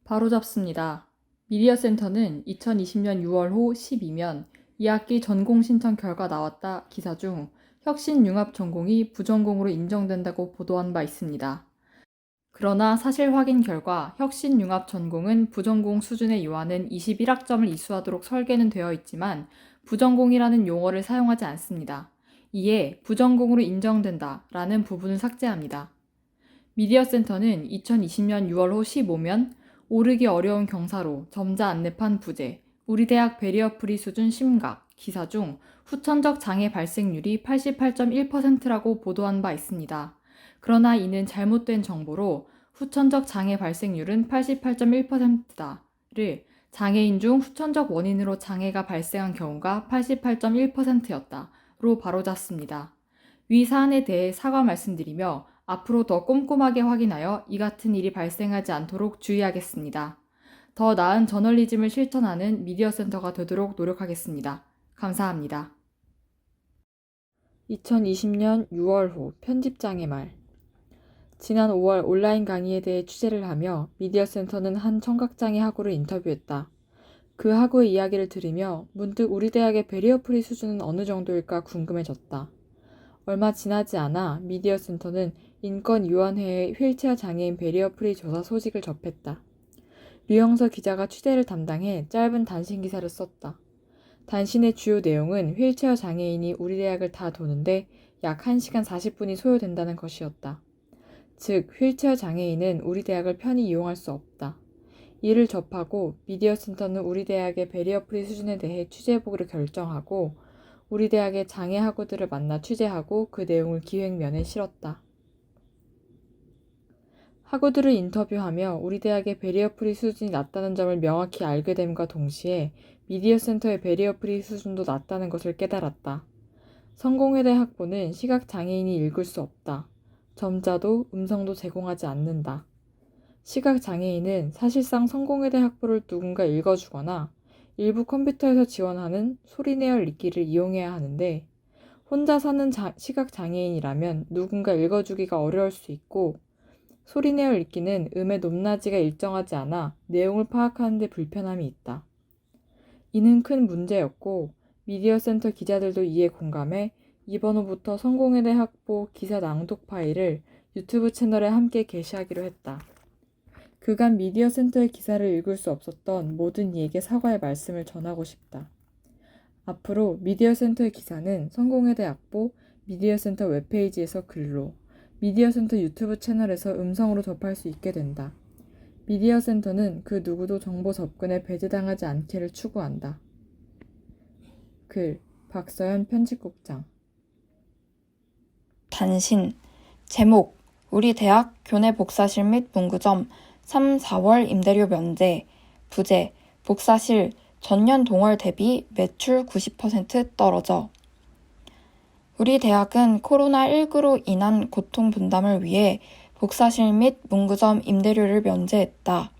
바로잡습니다. 미디어센터는 2020년 6월 호 12면 2학기 전공 신청 결과 나왔다 기사 중 혁신융합 전공이 부전공으로 인정된다고 보도한 바 있습니다. 그러나 사실 확인 결과 혁신융합 전공은 부전공 수준의 요한은 21학점을 이수하도록 설계는 되어 있지만 부전공이라는 용어를 사용하지 않습니다. 이에 부전공으로 인정된다 라는 부분을 삭제합니다. 미디어센터는 2020년 6월 호 15면 오르기 어려운 경사로 점자 안내판 부재, 우리 대학 베리어 프리 수준 심각 기사 중 후천적 장애 발생률이 88.1%라고 보도한 바 있습니다. 그러나 이는 잘못된 정보로 후천적 장애 발생률은 88.1%다를 장애인 중 후천적 원인으로 장애가 발생한 경우가 88.1%였다로 바로잡습니다. 위 사안에 대해 사과 말씀드리며 앞으로 더 꼼꼼하게 확인하여 이 같은 일이 발생하지 않도록 주의하겠습니다. 더 나은 저널리즘을 실천하는 미디어센터가 되도록 노력하겠습니다. 감사합니다. 2020년 6월 호 편집장의 말. 지난 5월 온라인 강의에 대해 취재를 하며 미디어센터는 한 청각장애 학우를 인터뷰했다. 그 학우의 이야기를 들으며 문득 우리 대학의 베리어 프리 수준은 어느 정도일까 궁금해졌다. 얼마 지나지 않아 미디어센터는 인권위원회의 휠체어 장애인 베리어 프리 조사 소식을 접했다. 류영서 기자가 취재를 담당해 짧은 단신 기사를 썼다. 단신의 주요 내용은 휠체어 장애인이 우리 대학을 다 도는데 약 1시간 40분이 소요된다는 것이었다. 즉, 휠체어 장애인은 우리 대학을 편히 이용할 수 없다. 이를 접하고 미디어센터는 우리 대학의 베리어 프리 수준에 대해 취재해보기로 결정하고 우리 대학의 장애 학우들을 만나 취재하고 그 내용을 기획면에 실었다. 학우들을 인터뷰하며 우리 대학의 베리어 프리 수준이 낮다는 점을 명확히 알게 됨과 동시에 미디어센터의 베리어 프리 수준도 낮다는 것을 깨달았다. 성공회대 학보는 시각장애인이 읽을 수 없다. 점자도 음성도 제공하지 않는다. 시각장애인은 사실상 성공회대 학보를 누군가 읽어주거나 일부 컴퓨터에서 지원하는 소리내어 읽기를 이용해야 하는데 혼자 사는 시각장애인이라면 누군가 읽어주기가 어려울 수 있고 소리내어 읽기는 음의 높낮이가 일정하지 않아 내용을 파악하는 데 불편함이 있다. 이는 큰 문제였고 미디어센터 기자들도 이에 공감해 이번 호부터 성공회대 학보 기사 낭독 파일을 유튜브 채널에 함께 게시하기로 했다. 그간 미디어센터의 기사를 읽을 수 없었던 모든 이에게 사과의 말씀을 전하고 싶다. 앞으로 미디어센터의 기사는 성공회대 학보 미디어센터 웹페이지에서 글로, 미디어센터 유튜브 채널에서 음성으로 접할 수 있게 된다. 미디어센터는 그 누구도 정보 접근에 배제당하지 않기를 추구한다. 글, 박서연 편집국장. 단신. 제목. 우리 대학 교내 복사실 및 문구점 3, 4월 임대료 면제. 부제. 복사실 전년 동월 대비 매출 90% 떨어져. 우리 대학은 코로나19로 인한 고통 분담을 위해 복사실 및 문구점 임대료를 면제했다.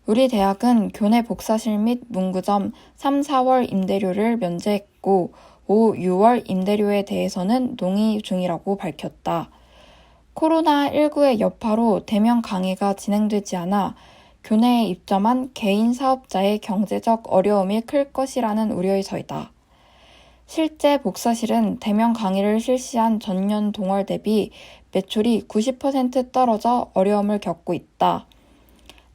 우리 대학은 교내 복사실 및 문구점 3, 4월 임대료를 면제했고 5, 6월 임대료에 대해서는 논의 중이라고 밝혔다. 코로나19의 여파로 대면 강의가 진행되지 않아 교내에 입점한 개인 사업자의 경제적 어려움이 클 것이라는 우려에서이다. 실제 복사실은 대면 강의를 실시한 전년 동월 대비 매출이 90% 떨어져 어려움을 겪고 있다.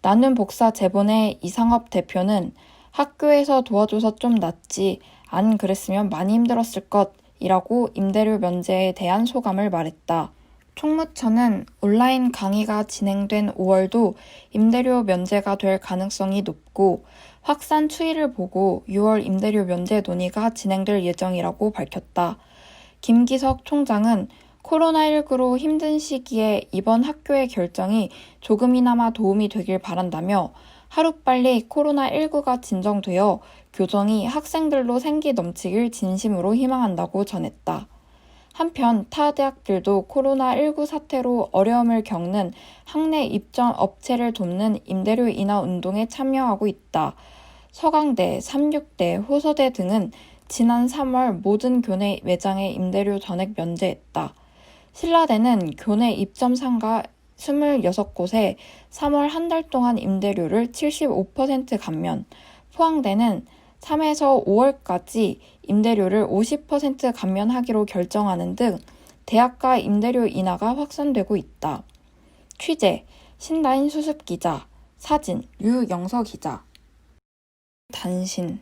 나눔 복사 재본의 이상업 대표는 학교에서 도와줘서 좀 낫지 안 그랬으면 많이 힘들었을 것이라고 임대료 면제에 대한 소감을 말했다. 총무처는 온라인 강의가 진행된 5월도 임대료 면제가 될 가능성이 높고 확산 추이를 보고 6월 임대료 면제 논의가 진행될 예정이라고 밝혔다. 김기석 총장은 코로나19로 힘든 시기에 이번 학교의 결정이 조금이나마 도움이 되길 바란다며 하루빨리 코로나19가 진정되어 교정이 학생들로 생기 넘치길 진심으로 희망한다고 전했다. 한편 타 대학들도 코로나19 사태로 어려움을 겪는 학내 입점 업체를 돕는 임대료 인하 운동에 참여하고 있다. 서강대, 삼육대, 호서대 등은 지난 3월 모든 교내 매장의 임대료 전액 면제했다. 신라대는 교내 입점 상가 26곳에 3월 한 달 동안 임대료를 75% 감면, 포항대는 3에서 5월까지 임대료를 50% 감면하기로 결정하는 등 대학가 임대료 인하가 확산되고 있다. 취재 신다인 수습기자, 사진 류영서 기자. 단신.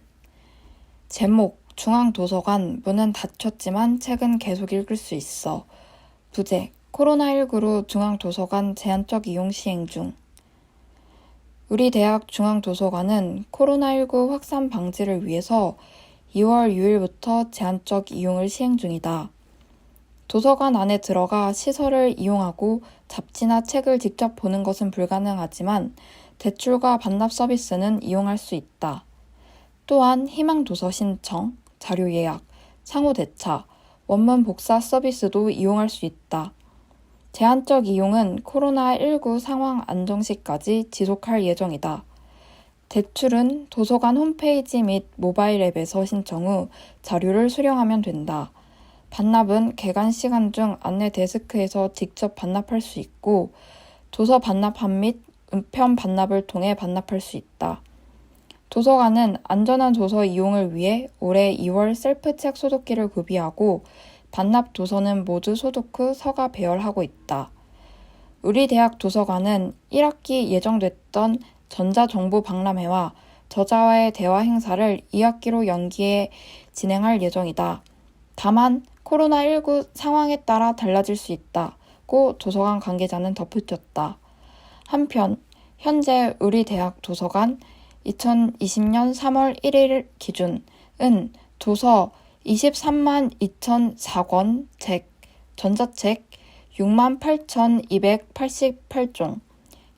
제목 중앙도서관 문은 닫혔지만 책은 계속 읽을 수 있어. 부제 코로나19로 중앙도서관 제한적 이용 시행 중. 우리 대학 중앙도서관은 코로나19 확산 방지를 위해서 2월 6일부터 제한적 이용을 시행 중이다. 도서관 안에 들어가 시설을 이용하고 잡지나 책을 직접 보는 것은 불가능하지만 대출과 반납 서비스는 이용할 수 있다. 또한 희망도서 신청, 자료 예약, 상호 대차, 원문 복사 서비스도 이용할 수 있다. 제한적 이용은 코로나19 상황 안정 시까지 지속할 예정이다. 대출은 도서관 홈페이지 및 모바일 앱에서 신청 후 자료를 수령하면 된다. 반납은 개관 시간 중 안내 데스크에서 직접 반납할 수 있고 도서 반납함 및 우편 반납을 통해 반납할 수 있다. 도서관은 안전한 도서 이용을 위해 올해 2월 셀프책 소독기를 구비하고 반납 도서는 모두 소독 후 서가 배열하고 있다. 우리 대학 도서관은 1학기 예정됐던 전자정보 박람회와 저자와의 대화 행사를 2학기로 연기해 진행할 예정이다. 다만 코로나19 상황에 따라 달라질 수 있다고 도서관 관계자는 덧붙였다. 한편 현재 우리 대학 도서관 2020년 3월 1일 기준은 도서 23만 2,004권, 전자책 6만 8,288종,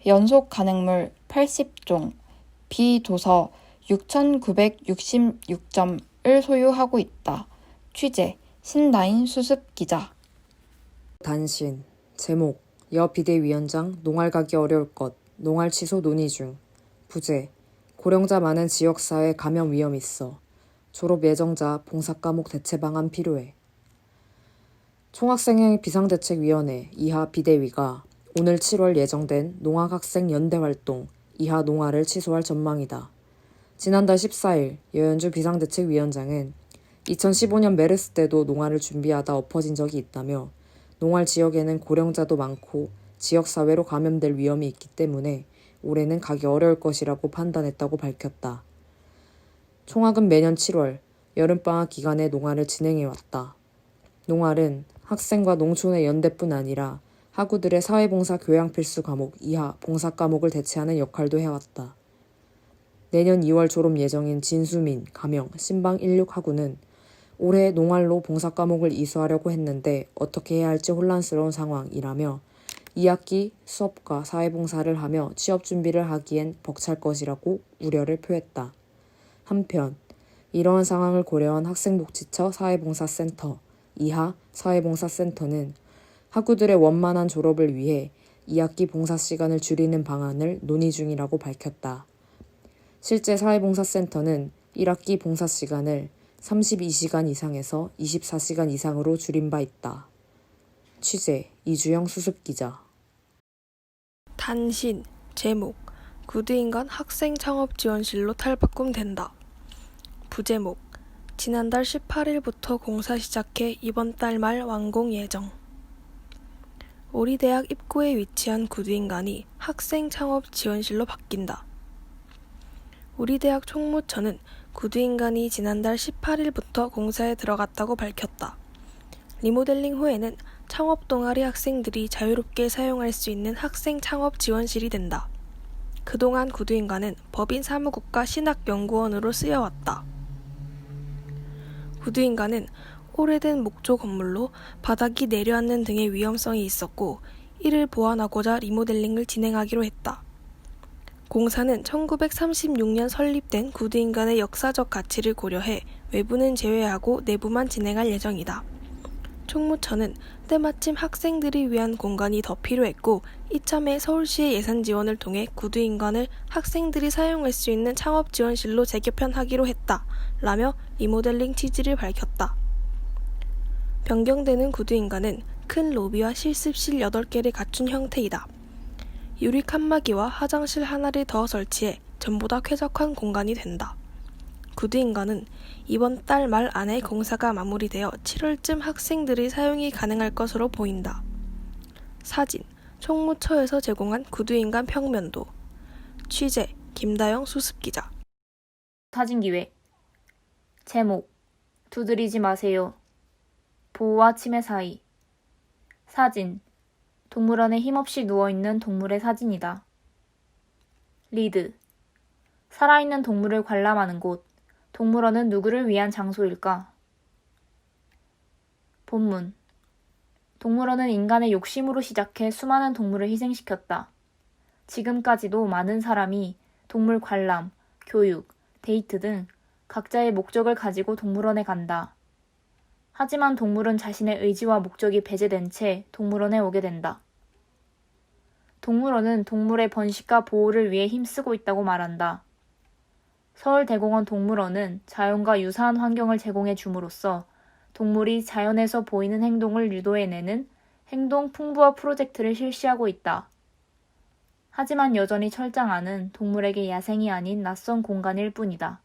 연속 간행물 80종, 비도서 6,966점을 소유하고 있다. 취재 신다인 수습기자. 단신. 제목 여 비대위원장 농활 가기 어려울 것, 농활 취소 논의 중. 부제 고령자 많은 지역사회 감염 위험 있어. 졸업 예정자 봉사과목 대체 방안 필요해. 총학생회 비상대책위원회 이하 비대위가 오늘 7월 예정된 농학학생 연대활동 이하 농활을 취소할 전망이다. 지난달 14일 여현주 비상대책위원장은 2015년 메르스 때도 농활을 준비하다 엎어진 적이 있다며 농활 지역에는 고령자도 많고 지역사회로 감염될 위험이 있기 때문에 올해는 가기 어려울 것이라고 판단했다고 밝혔다. 총학은 매년 7월 여름방학 기간에 농활을 진행해왔다. 농활은 학생과 농촌의 연대뿐 아니라 학우들의 사회봉사 교양 필수 과목 이하 봉사 과목을 대체하는 역할도 해왔다. 내년 2월 졸업 예정인 진수민, 가명, 신방 16 학우는 올해 농활로 봉사 과목을 이수하려고 했는데 어떻게 해야 할지 혼란스러운 상황이라며 2학기 수업과 사회봉사를 하며 취업 준비를 하기엔 벅찰 것이라고 우려를 표했다. 한편 이러한 상황을 고려한 학생복지처 사회봉사센터 이하 사회봉사센터는 학우들의 원만한 졸업을 위해 2학기 봉사 시간을 줄이는 방안을 논의 중이라고 밝혔다. 실제 사회봉사센터는 1학기 봉사 시간을 32시간 이상에서 24시간 이상으로 줄인 바 있다. 취재 이주영 수습기자. 단신. 제목 구두인간 학생창업지원실로 탈바꿈된다. 부제목 지난달 18일부터 공사 시작해 이번 달 말 완공 예정. 우리 대학 입구에 위치한 구두인간이 학생창업지원실로 바뀐다. 우리 대학 총무처는 구두인간이 지난달 18일부터 공사에 들어갔다고 밝혔다. 리모델링 후에는 창업 동아리 학생들이 자유롭게 사용할 수 있는 학생 창업 지원실이 된다. 그동안 구두인간은 법인 사무국과 신학연구원으로 쓰여왔다. 구두인간은 오래된 목조 건물로 바닥이 내려앉는 등의 위험성이 있었고 이를 보완하고자 리모델링을 진행하기로 했다. 공사는 1936년 설립된 구두인간의 역사적 가치를 고려해 외부는 제외하고 내부만 진행할 예정이다. 총무처는 때마침 학생들이 위한 공간이 더 필요했고 이참에 서울시의 예산 지원을 통해 구두인간을 학생들이 사용할 수 있는 창업지원실로 재개편하기로 했다. 라며 리모델링 취지를 밝혔다. 변경되는 구두인간은 큰 로비와 실습실 8개를 갖춘 형태이다. 유리 칸막이와 화장실 하나를 더 설치해 전보다 쾌적한 공간이 된다. 구두인간은 이번 달 말 안에 공사가 마무리되어 7월쯤 학생들이 사용이 가능할 것으로 보인다. 사진, 총무처에서 제공한 구두인간 평면도. 취재, 김다영 수습기자. 사진 기획. 제목, 두드리지 마세요. 보호와 침해 사이. 사진, 동물원에 힘없이 누워있는 동물의 사진이다. 리드, 살아있는 동물을 관람하는 곳. 동물원은 누구를 위한 장소일까? 본문, 동물원은 인간의 욕심으로 시작해 수많은 동물을 희생시켰다. 지금까지도 많은 사람이 동물 관람, 교육, 데이트 등 각자의 목적을 가지고 동물원에 간다. 하지만 동물은 자신의 의지와 목적이 배제된 채 동물원에 오게 된다. 동물원은 동물의 번식과 보호를 위해 힘쓰고 있다고 말한다. 서울대공원 동물원은 자연과 유사한 환경을 제공해 줌으로써 동물이 자연에서 보이는 행동을 유도해내는 행동 풍부화 프로젝트를 실시하고 있다. 하지만 여전히 철장안은 동물에게 야생이 아닌 낯선 공간일 뿐이다.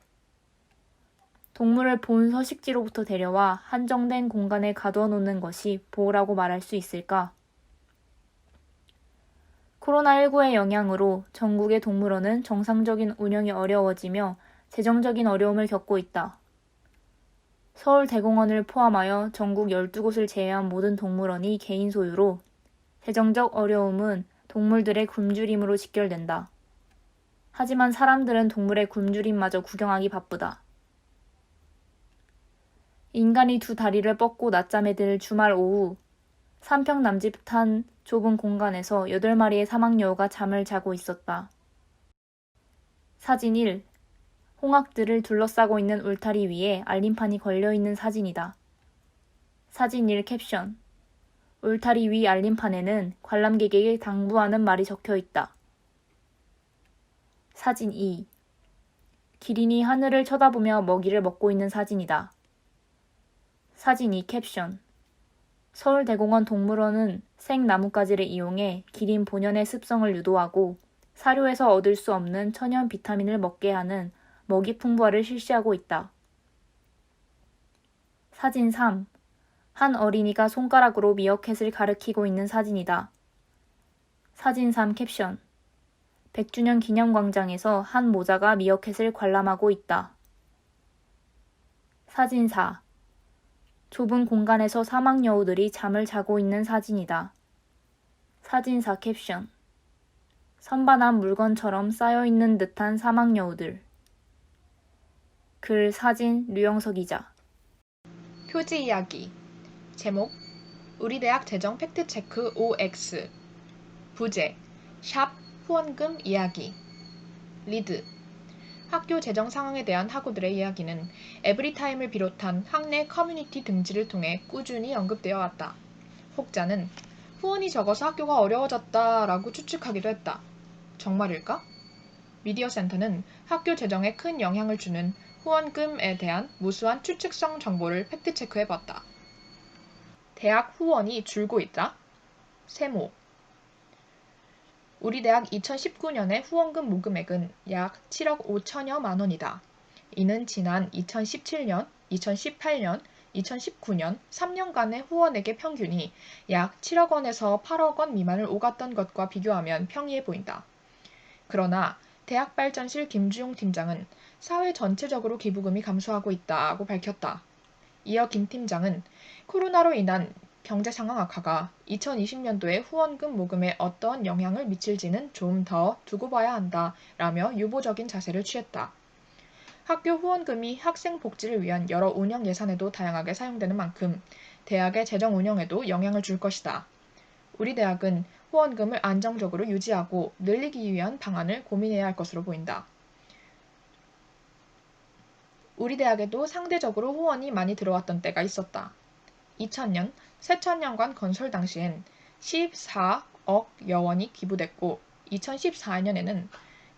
동물을 본 서식지로부터 데려와 한정된 공간에 가두어 놓는 것이 보호라고 말할 수 있을까? 코로나19의 영향으로 전국의 동물원은 정상적인 운영이 어려워지며 재정적인 어려움을 겪고 있다. 서울대공원을 포함하여 전국 12곳을 제외한 모든 동물원이 개인 소유로 재정적 어려움은 동물들의 굶주림으로 직결된다. 하지만 사람들은 동물의 굶주림마저 구경하기 바쁘다. 인간이 두 다리를 뻗고 낮잠에 들 주말 오후 3평 남짓한 좁은 공간에서 8마리의 사막여우가 잠을 자고 있었다. 사진 1. 홍학들을 둘러싸고 있는 울타리 위에 알림판이 걸려있는 사진이다. 사진 1 캡션. 울타리 위 알림판에는 관람객에게 당부하는 말이 적혀있다. 사진 2. 기린이 하늘을 쳐다보며 먹이를 먹고 있는 사진이다. 사진 2 캡션. 서울대공원 동물원은 생나뭇가지를 이용해 기린 본연의 습성을 유도하고 사료에서 얻을 수 없는 천연 비타민을 먹게 하는 먹이 풍부화를 실시하고 있다. 사진 3. 한 어린이가 손가락으로 미어캣을 가리키고 있는 사진이다. 사진 3 캡션. 100주년 기념광장에서 한 모자가 미어캣을 관람하고 있다. 사진 4. 좁은 공간에서 사막여우들이 잠을 자고 있는 사진이다. 사진 4 캡션. 선반한 물건처럼 쌓여있는 듯한 사막여우들. 글 사진 류영석 기자. 표지 이야기. 제목 우리 대학 재정 팩트체크 OX. 부제 샵 후원금 이야기. 리드 학교 재정 상황에 대한 학우들의 이야기는 에브리타임을 비롯한 학내 커뮤니티 등지를 통해 꾸준히 언급되어 왔다. 혹자는 후원이 적어서 학교가 어려워졌다 라고 추측하기도 했다. 정말일까? 미디어센터는 학교 재정에 큰 영향을 주는 후원금에 대한 무수한 추측성 정보를 팩트체크해봤다. 대학 후원이 줄고 있다? 세모 우리 대학 2019년의 후원금 모금액은 약 7억 5천여만 원이다. 이는 지난 2017년, 2018년, 2019년 3년간의 후원액의 평균이 약 7억 원에서 8억 원 미만을 오갔던 것과 비교하면 평이해 보인다. 그러나 대학발전실 김주용 팀장은 사회 전체적으로 기부금이 감소하고 있다고 밝혔다. 이어 김 팀장은 코로나로 인한 경제 상황 악화가 2020년도에 후원금 모금에 어떤 영향을 미칠지는 좀 더 두고 봐야 한다라며 유보적인 자세를 취했다. 학교 후원금이 학생 복지를 위한 여러 운영 예산에도 다양하게 사용되는 만큼 대학의 재정 운영에도 영향을 줄 것이다. 우리 대학은 후원금을 안정적으로 유지하고 늘리기 위한 방안을 고민해야 할 것으로 보인다. 우리 대학에도 상대적으로 후원이 많이 들어왔던 때가 있었다. 2000년 세천년관 건설 당시엔 14억여 원이 기부됐고 2014년에는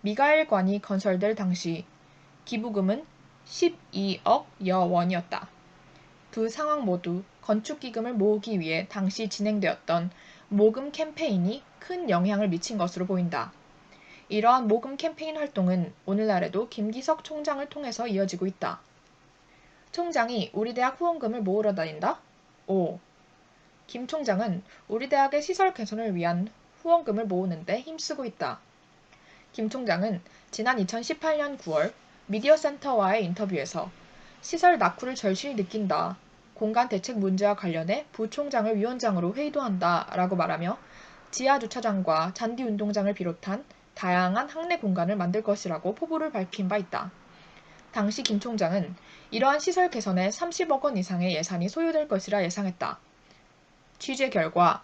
미가엘관이 건설될 당시 기부금은 12억여 원이었다. 두 상황 모두 건축기금을 모으기 위해 당시 진행되었던 모금 캠페인이 큰 영향을 미친 것으로 보인다. 이러한 모금 캠페인 활동은 오늘날에도 김기석 총장을 통해서 이어지고 있다. 총장이 우리 대학 후원금을 모으러 다닌다? 5. 김 총장은 우리 대학의 시설 개선을 위한 후원금을 모으는데 힘쓰고 있다. 김 총장은 지난 2018년 9월 미디어센터와의 인터뷰에서 시설 낙후를 절실히 느낀다. 공간 대책 문제와 관련해 부총장을 위원장으로 회의도 한다 라고 말하며 지하주차장과 잔디운동장을 비롯한 다양한 학내 공간을 만들 것이라고 포부를 밝힌 바 있다. 당시 김 총장은 이러한 시설 개선에 30억 원 이상의 예산이 소요될 것이라 예상했다. 취재 결과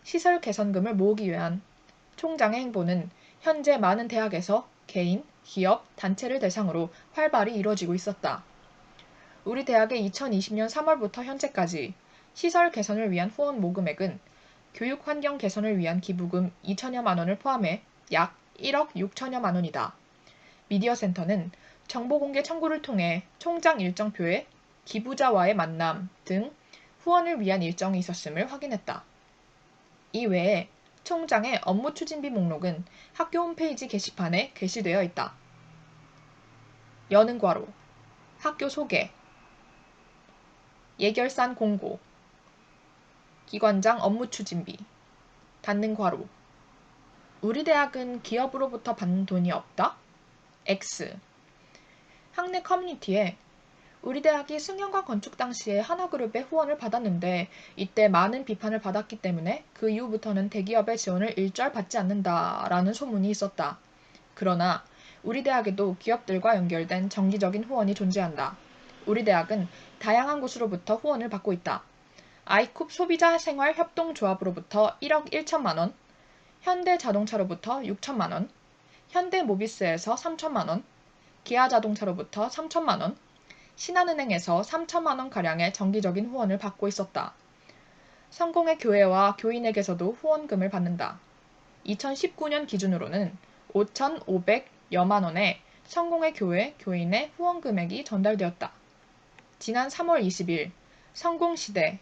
시설 개선금을 모으기 위한 총장의 행보는 현재 많은 대학에서 개인, 기업, 단체를 대상으로 활발히 이루어지고 있었다. 우리 대학의 2020년 3월부터 현재까지 시설 개선을 위한 후원 모금액은 교육 환경 개선을 위한 기부금 2천여만 원을 포함해 약 1억 6천여만 원이다. 미디어센터는 정보공개 청구를 통해 총장 일정표에 기부자와의 만남 등 후원을 위한 일정이 있었음을 확인했다. 이외에 총장의 업무 추진비 목록은 학교 홈페이지 게시판에 게시되어 있다. 여는 괄호 학교 소개 예결산 공고 기관장 업무 추진비 닫는 괄호 우리 대학은 기업으로부터 받는 돈이 없다? X 학내 커뮤니티에 우리 대학이 승용관 건축 당시에 하나그룹의 후원을 받았는데 이때 많은 비판을 받았기 때문에 그 이후부터는 대기업의 지원을 일절 받지 않는다라는 소문이 있었다. 그러나 우리 대학에도 기업들과 연결된 정기적인 후원이 존재한다. 우리 대학은 다양한 곳으로부터 후원을 받고 있다. 아이쿱 소비자생활협동조합으로부터 1억 1천만 원, 현대자동차로부터 6천만 원, 현대모비스에서 3천만 원, 기아자동차로부터 3천만 원, 신한은행에서 3천만 원가량의 정기적인 후원을 받고 있었다. 성공회 교회와 교인에게서도 후원금을 받는다. 2019년 기준으로는 5,500여만 원의 성공회 교회, 교인의 후원 금액이 전달되었다. 지난 3월 20일 성공시대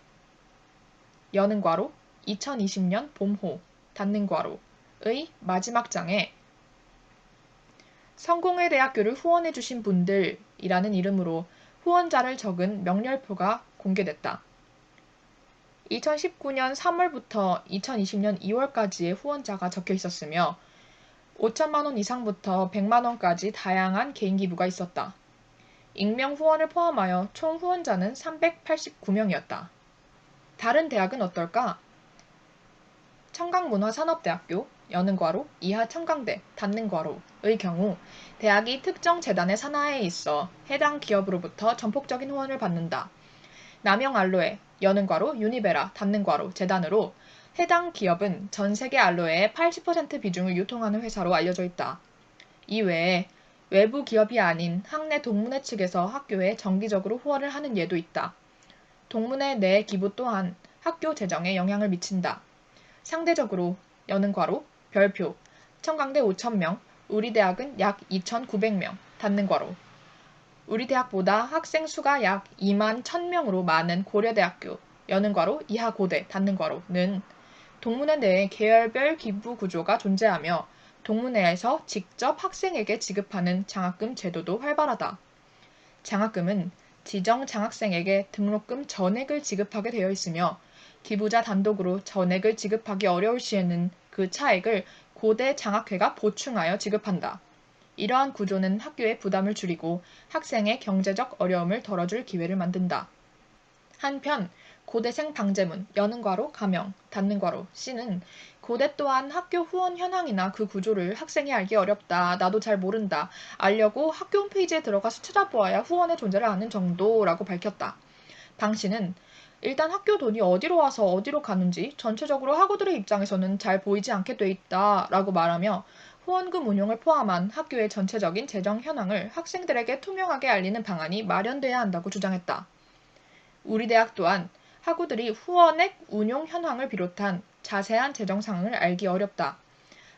여는 괄호 2020년 봄호 닫는 괄호의 마지막 장에 성공회대학교를 후원해주신 분들이라는 이름으로 후원자를 적은 명렬표가 공개됐다. 2019년 3월부터 2020년 2월까지의 후원자가 적혀 있었으며 5천만 원 이상부터 100만 원까지 다양한 개인 기부가 있었다. 익명 후원을 포함하여 총 후원자는 389명이었다. 다른 대학은 어떨까? 청강문화산업대학교 여는 괄호 이하 청강대 닫는 괄호의 경우 대학이 특정 재단의 산하에 있어 해당 기업으로부터 전폭적인 후원을 받는다. 남영알로에 여는 괄호 유니베라 닫는 괄호 재단으로 해당 기업은 전 세계 알로에의 80% 비중을 유통하는 회사로 알려져 있다. 이외에 외부 기업이 아닌 학내 동문회 측에서 학교에 정기적으로 후원을 하는 예도 있다. 동문회 내 기부 또한 학교 재정에 영향을 미친다. 상대적으로 여는 괄호 별표 청강대 5,000명, 우리 대학은 약 2,900명 닫는 괄호 우리 대학보다 학생 수가 약 2만 1,000명으로 많은 고려대학교 여는 괄호 이하 고대 닫는 괄호는 동문회 내에 계열별 기부 구조가 존재하며 동문회에서 직접 학생에게 지급하는 장학금 제도도 활발하다. 장학금은 지정 장학생에게 등록금 전액을 지급하게 되어 있으며 기부자 단독으로 전액을 지급하기 어려울 시에는 그 차액을 고대 장학회가 보충하여 지급한다. 이러한 구조는 학교의 부담을 줄이고 학생의 경제적 어려움을 덜어줄 기회를 만든다. 한편 고대생 방제문 여는 괄호 가명 닫는 괄호 C는 고대 또한 학교 후원 현황이나 그 구조를 학생이 알기 어렵다. 나도 잘 모른다. 알려고 학교 홈페이지에 들어가서 찾아보아야 후원의 존재를 아는 정도라고 밝혔다. 방 씨는 일단 학교 돈이 어디로 와서 어디로 가는지 전체적으로 학우들의 입장에서는 잘 보이지 않게 돼 있다라고 말하며 후원금 운용을 포함한 학교의 전체적인 재정 현황을 학생들에게 투명하게 알리는 방안이 마련돼야 한다고 주장했다. 우리 대학 또한 학우들이 후원액 운용 현황을 비롯한 자세한 재정 상황을 알기 어렵다.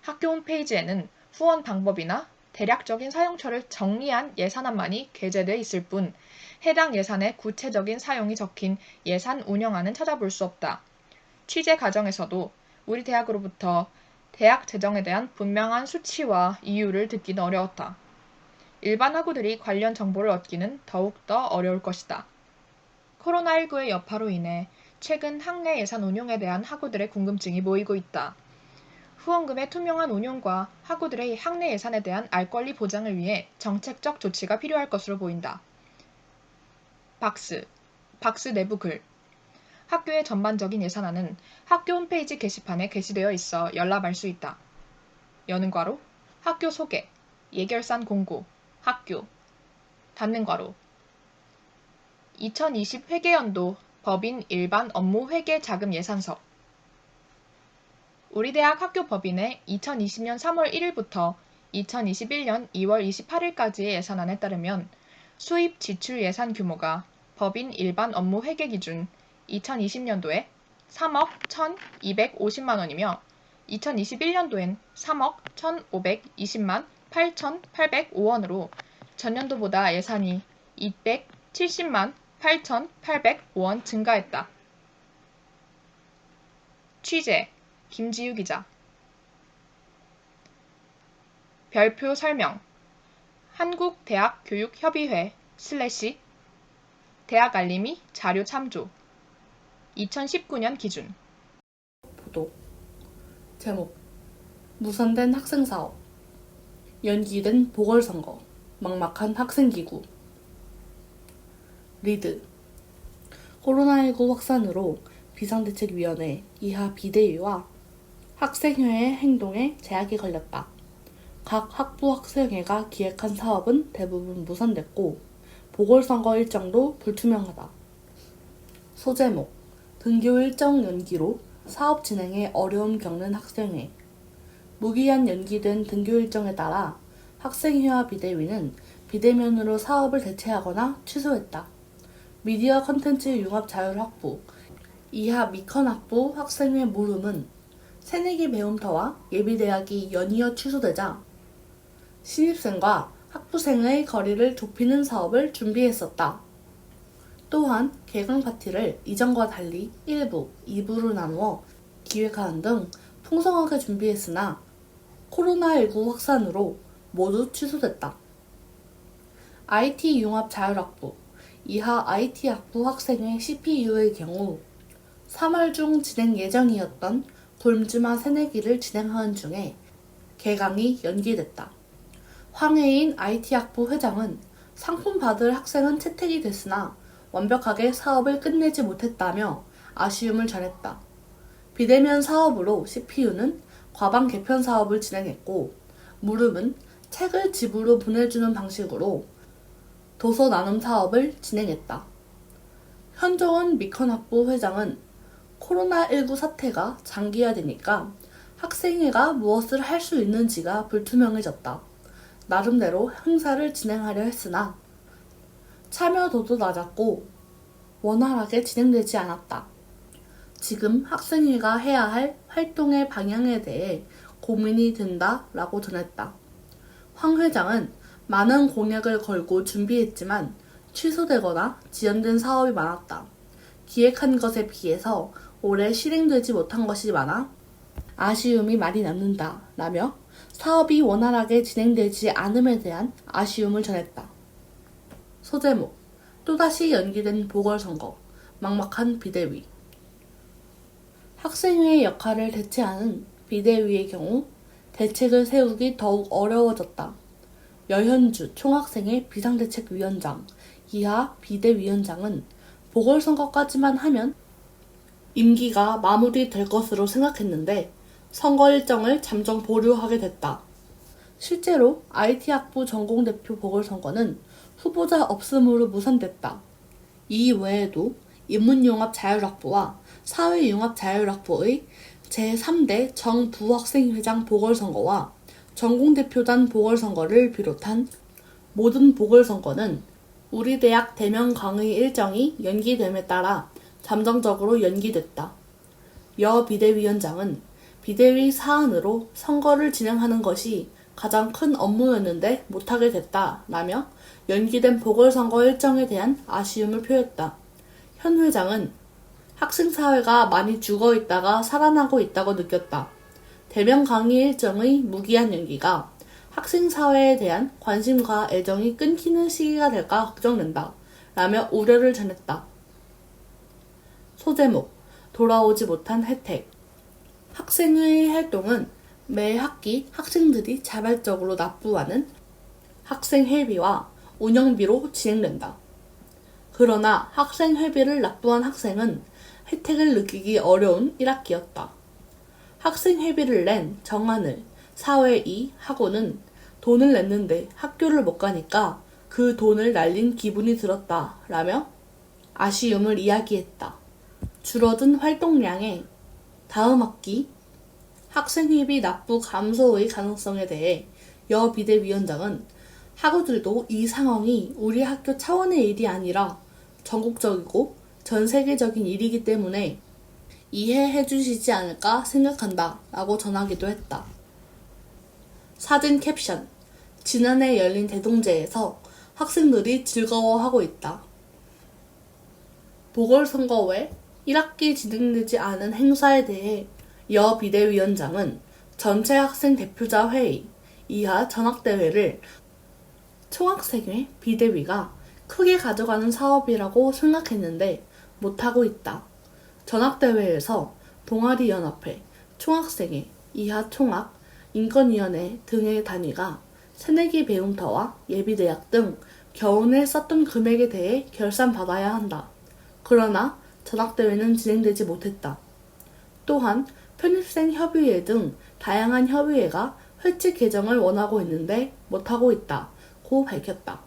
학교 홈페이지에는 후원 방법이나 대략적인 사용처를 정리한 예산안만이 게재돼 있을 뿐 해당 예산의 구체적인 사용이 적힌 예산 운영안은 찾아볼 수 없다. 취재 과정에서도 우리 대학으로부터 대학 재정에 대한 분명한 수치와 이유를 듣기는 어려웠다. 일반 학우들이 관련 정보를 얻기는 더욱더 어려울 것이다. 코로나19의 여파로 인해 최근 학내 예산 운용에 대한 학우들의 궁금증이 모이고 있다. 후원금의 투명한 운용과 학우들의 학내 예산에 대한 알 권리 보장을 위해 정책적 조치가 필요할 것으로 보인다. 박스 내부 글. 학교의 전반적인 예산안은 학교 홈페이지 게시판에 게시되어 있어 열람할 수 있다. 여는 괄호, 학교 소개, 예결산 공고, 학교, 닫는 괄호. 2020 회계연도 법인 일반 업무 회계 자금 예산서. 우리 대학 학교 법인의 2020년 3월 1일부터 2021년 2월 28일까지의 예산안에 따르면 수입 지출 예산 규모가 법인 일반 업무 회계 기준 2020년도에 3억 1,250만 원이며 2021년도엔 3억 1,520만 8,805원으로 전년도보다 예산이 270만 8,805원 증가했다. 취재 김지유 기자. 별표 설명. 한국대학교육협의회 대학 알림이 자료 참조. 2019년 기준. 보도. 제목. 무산된 학생사업. 연기된 보궐선거. 막막한 학생기구. 리드. 코로나19 확산으로 비상대책위원회 이하 비대위와 학생회의 행동에 제약이 걸렸다. 각 학부 학생회가 기획한 사업은 대부분 무산됐고 보궐선거 일정도 불투명하다. 소제목. 등교 일정 연기로 사업 진행에 어려움 겪는 학생회. 무기한 연기된 등교 일정에 따라 학생회와 비대위는 비대면으로 사업을 대체하거나 취소했다. 미디어 컨텐츠 융합 자율 확보 이하 미컨 학부 학생회 모름은 새내기 배움터와 예비대학이 연이어 취소되자 신입생과 학부생의 거리를 좁히는 사업을 준비했었다. 또한 개강 파티를 이전과 달리 1부, 2부로 나누어 기획하는 등 풍성하게 준비했으나 코로나19 확산으로 모두 취소됐다. IT 융합 자율학부 이하 IT 학부 학생회 CPU의 경우 3월 중 진행 예정이었던 굴지마 새내기를 진행하는 중에 개강이 연기됐다. 황혜인 IT학부 회장은 상품 받을 학생은 채택이 됐으나 완벽하게 사업을 끝내지 못했다며 아쉬움을 전했다. 비대면 사업으로 CPU는 과방 개편 사업을 진행했고 무름은 책을 집으로 보내주는 방식으로 도서 나눔 사업을 진행했다. 현종원 미컨학부 회장은 코로나19 사태가 장기화되니까 학생회가 무엇을 할 수 있는지가 불투명해졌다. 나름대로 행사를 진행하려 했으나 참여도도 낮았고 원활하게 진행되지 않았다. 지금 학생회가 해야 할 활동의 방향에 대해 고민이 된다라고 전했다. 황 회장은 많은 공약을 걸고 준비했지만 취소되거나 지연된 사업이 많았다. 기획한 것에 비해서 올해 실행되지 못한 것이 많아 아쉬움이 많이 남는다 라며 사업이 원활하게 진행되지 않음에 대한 아쉬움을 전했다. 소제목. 또다시 연기된 보궐선거. 막막한 비대위. 학생회의 역할을 대체하는 비대위의 경우 대책을 세우기 더욱 어려워졌다. 여현주 총학생회 비상대책위원장 이하 비대위원장은 보궐선거까지만 하면 임기가 마무리될 것으로 생각했는데 선거 일정을 잠정 보류하게 됐다. 실제로 IT학부 전공대표 보궐선거는 후보자 없음으로 무산됐다. 이 외에도 인문융합자율학부와 사회융합자율학부의 제3대 정부학생회장 보궐선거와 전공대표단 보궐선거를 비롯한 모든 보궐선거는 우리 대학 대면 강의 일정이 연기됨에 따라 잠정적으로 연기됐다. 여 비대위원장은 비대위 사안으로 선거를 진행하는 것이 가장 큰 업무였는데 못하게 됐다라며 연기된 보궐선거 일정에 대한 아쉬움을 표했다. 현 회장은 학생사회가 많이 죽어있다가 살아나고 있다고 느꼈다. 대면 강의 일정의 무기한 연기가 학생 사회에 대한 관심과 애정이 끊기는 시기가 될까 걱정된다. 라며 우려를 전했다. 소제목, 돌아오지 못한 혜택. 학생회의 활동은 매 학기 학생들이 자발적으로 납부하는 학생회비와 운영비로 진행된다. 그러나 학생회비를 납부한 학생은 혜택을 느끼기 어려운 1학기였다. 학생회비를 낸 정하늘, 사회 2 학우는 돈을 냈는데 학교를 못 가니까 그 돈을 날린 기분이 들었다 라며 아쉬움을 이야기했다. 줄어든 활동량에 다음 학기 학생회비 납부 감소의 가능성에 대해 여 비대위원장은 학우들도 이 상황이 우리 학교 차원의 일이 아니라 전국적이고 전 세계적인 일이기 때문에 이해해 주시지 않을까 생각한다 라고 전하기도 했다. 사진 캡션. 지난해 열린 대동제에서 학생들이 즐거워하고 있다. 보궐선거 외 1학기 진행되지 않은 행사에 대해 여 비대위원장은 전체 학생 대표자 회의, 이하 전학대회를 총학생회 비대위가 크게 가져가는 사업이라고 생각했는데 못하고 있다. 전학대회에서 동아리연합회, 총학생회, 이하 총학, 인권위원회 등의 단위가 새내기 배움터와 예비대학 등 겨우내 썼던 금액에 대해 결산받아야 한다. 그러나 전학대회는 진행되지 못했다. 또한 편입생 협의회 등 다양한 협의회가 회칙 개정을 원하고 있는데 못하고 있다고 밝혔다.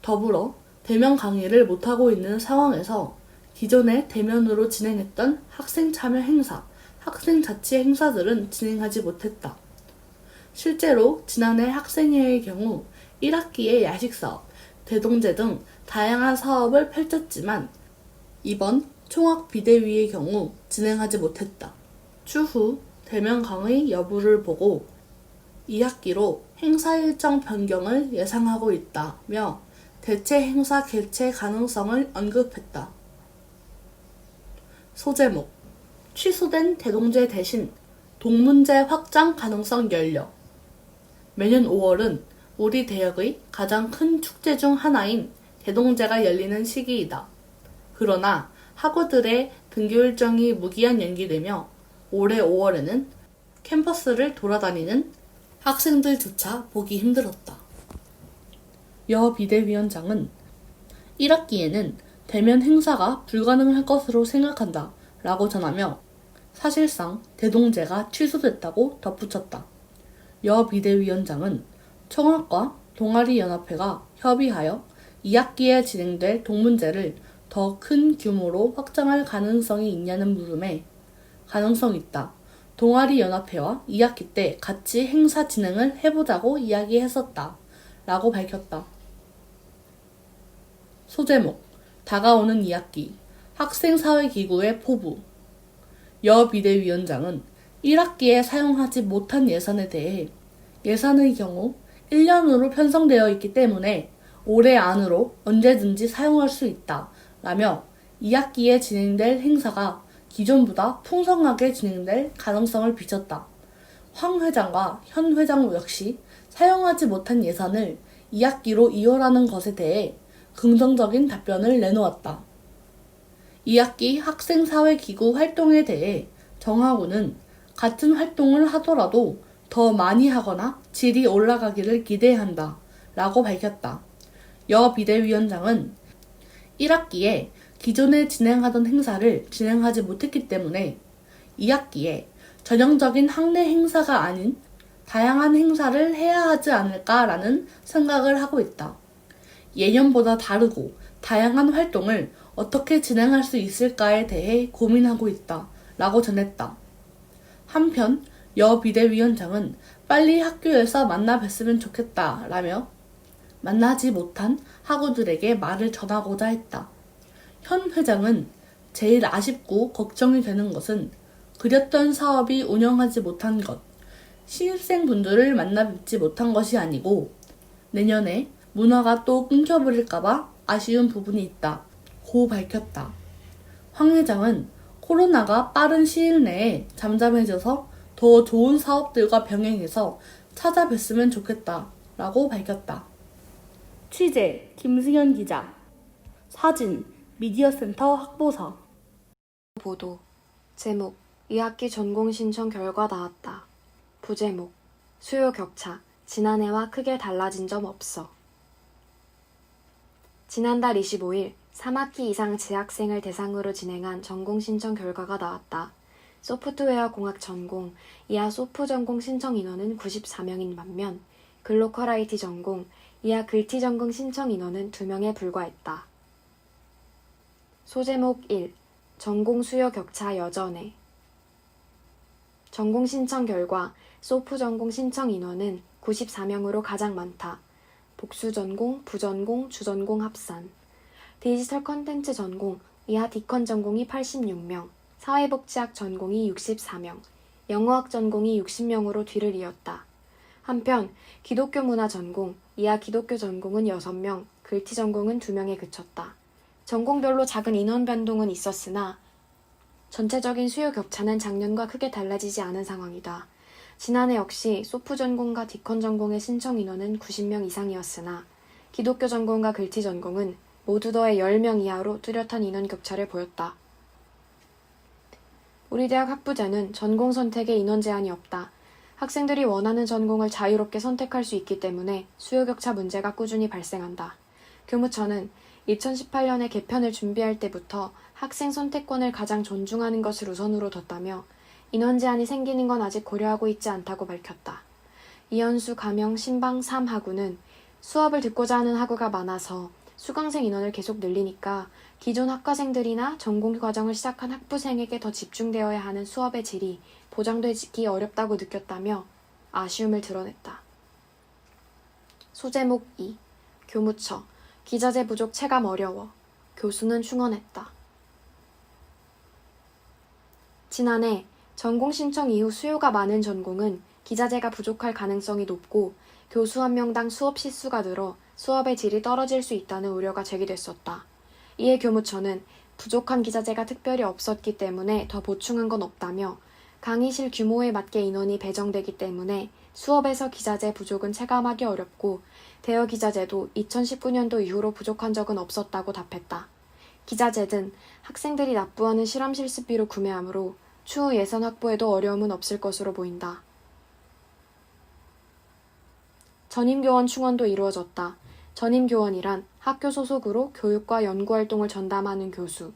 더불어 대면 강의를 못하고 있는 상황에서 기존에 대면으로 진행했던 학생 참여 행사, 학생 자치 행사들은 진행하지 못했다. 실제로 지난해 학생회의 경우 1학기에 야식사업, 대동제 등 다양한 사업을 펼쳤지만 이번 총학 비대위의 경우 진행하지 못했다. 추후 대면 강의 여부를 보고 2학기로 행사 일정 변경을 예상하고 있다며 대체 행사 개최 가능성을 언급했다. 소제목, 취소된 대동제 대신 동문제 확장 가능성 열려. 매년 5월은 우리 대학의 가장 큰 축제 중 하나인 대동제가 열리는 시기이다. 그러나 학우들의 등교 일정이 무기한 연기되며 올해 5월에는 캠퍼스를 돌아다니는 학생들조차 보기 힘들었다. 여 비대위원장은 1학기에는 대면 행사가 불가능할 것으로 생각한다 라고 전하며 사실상 대동제가 취소됐다고 덧붙였다. 여 비대위원장은 총학과 동아리연합회가 협의하여 2학기에 진행될 동문제를 더 큰 규모로 확장할 가능성이 있냐는 물음에 가능성 있다. 동아리연합회와 2학기 때 같이 행사 진행을 해보자고 이야기했었다. 라고 밝혔다. 소제목, 다가오는 2학기, 학생사회기구의 포부. 여 비대위원장은 1학기에 사용하지 못한 예산에 대해 예산의 경우 1년으로 편성되어 있기 때문에 올해 안으로 언제든지 사용할 수 있다. 라며 2학기에 진행될 행사가 기존보다 풍성하게 진행될 가능성을 비쳤다. 황 회장과 현 회장 역시 사용하지 못한 예산을 2학기로 이월하는 것에 대해 긍정적인 답변을 내놓았다. 2학기 학생사회기구 활동에 대해 정하고는 같은 활동을 하더라도 더 많이 하거나 질이 올라가기를 기대한다. 라고 밝혔다. 여 비대위원장은 1학기에 기존에 진행하던 행사를 진행하지 못했기 때문에 2학기에 전형적인 학내 행사가 아닌 다양한 행사를 해야 하지 않을까라는 생각을 하고 있다. 예년보다 다르고 다양한 활동을 어떻게 진행할 수 있을까에 대해 고민하고 있다. 라고 전했다. 한편 여 비대위원장은 빨리 학교에서 만나 뵀으면 좋겠다. 라며 만나지 못한 학우들에게 말을 전하고자 했다. 현 회장은 제일 아쉽고 걱정이 되는 것은 그렸던 사업이 운영하지 못한 것, 신입생분들을 만나 뵙지 못한 것이 아니고 내년에 문화가 또 끊겨버릴까봐 아쉬운 부분이 있다. 고 밝혔다. 황 회장은 코로나가 빠른 시일 내에 잠잠해져서 더 좋은 사업들과 병행해서 찾아뵀으면 좋겠다 라고 밝혔다. 취재 김승현 기자, 사진 미디어센터 학보사. 보도 제목 2학기 전공 신청 결과 나왔다. 부제목 수요 격차 지난해와 크게 달라진 점 없어. 지난달 25일 3학기 이상 재학생을 대상으로 진행한 전공 신청 결과가 나왔다. 소프트웨어 공학 전공, 이하 소프 전공 신청 인원은 94명인 반면 글로컬 IT 전공, 이하 글티 전공 신청 인원은 2명에 불과했다. 소제목 1. 전공 수요 격차 여전해. 전공 신청 결과 소프 전공 신청 인원은 94명으로 가장 많다. 복수 전공, 부전공, 주전공 합산. 디지털 컨텐츠 전공, 이하 디컨 전공이 86명, 사회복지학 전공이 64명, 영어학 전공이 60명으로 뒤를 이었다. 한편 기독교 문화 전공, 이하 기독교 전공은 6명, 글티 전공은 2명에 그쳤다. 전공별로 작은 인원 변동은 있었으나 전체적인 수요 격차는 작년과 크게 달라지지 않은 상황이다. 지난해 역시 소프 전공과 디컨 전공의 신청 인원은 90명 이상이었으나 기독교 전공과 글티 전공은 모두 더해 10명 이하로 뚜렷한 인원 격차를 보였다. 우리 대학 학부제는 전공 선택에 인원 제한이 없다. 학생들이 원하는 전공을 자유롭게 선택할 수 있기 때문에 수요 격차 문제가 꾸준히 발생한다. 교무처는 2018년에 개편을 준비할 때부터 학생 선택권을 가장 존중하는 것을 우선으로 뒀다며 인원 제한이 생기는 건 아직 고려하고 있지 않다고 밝혔다. 이현수 가명 신방 3하구는 수업을 듣고자 하는 학우가 많아서 수강생 인원을 계속 늘리니까 기존 학과생들이나 전공 과정을 시작한 학부생에게 더 집중되어야 하는 수업의 질이 보장되기 어렵다고 느꼈다며 아쉬움을 드러냈다. 소제목 2. 교무처 기자재 부족 체감 어려워. 교수는 충원했다. 지난해 전공 신청 이후 수요가 많은 전공은 기자재가 부족할 가능성이 높고 교수 한 명당 수업 시수가 늘어 수업의 질이 떨어질 수 있다는 우려가 제기됐었다. 이에 교무처는 부족한 기자재가 특별히 없었기 때문에 더 보충한 건 없다며 강의실 규모에 맞게 인원이 배정되기 때문에 수업에서 기자재 부족은 체감하기 어렵고 대여 기자재도 2019년도 이후로 부족한 적은 없었다고 답했다. 기자재는 학생들이 납부하는 실험 실습비로 구매하므로 추후 예산 확보에도 어려움은 없을 것으로 보인다. 전임교원 충원도 이루어졌다. 전임교원이란 학교 소속으로 교육과 연구활동을 전담하는 교수,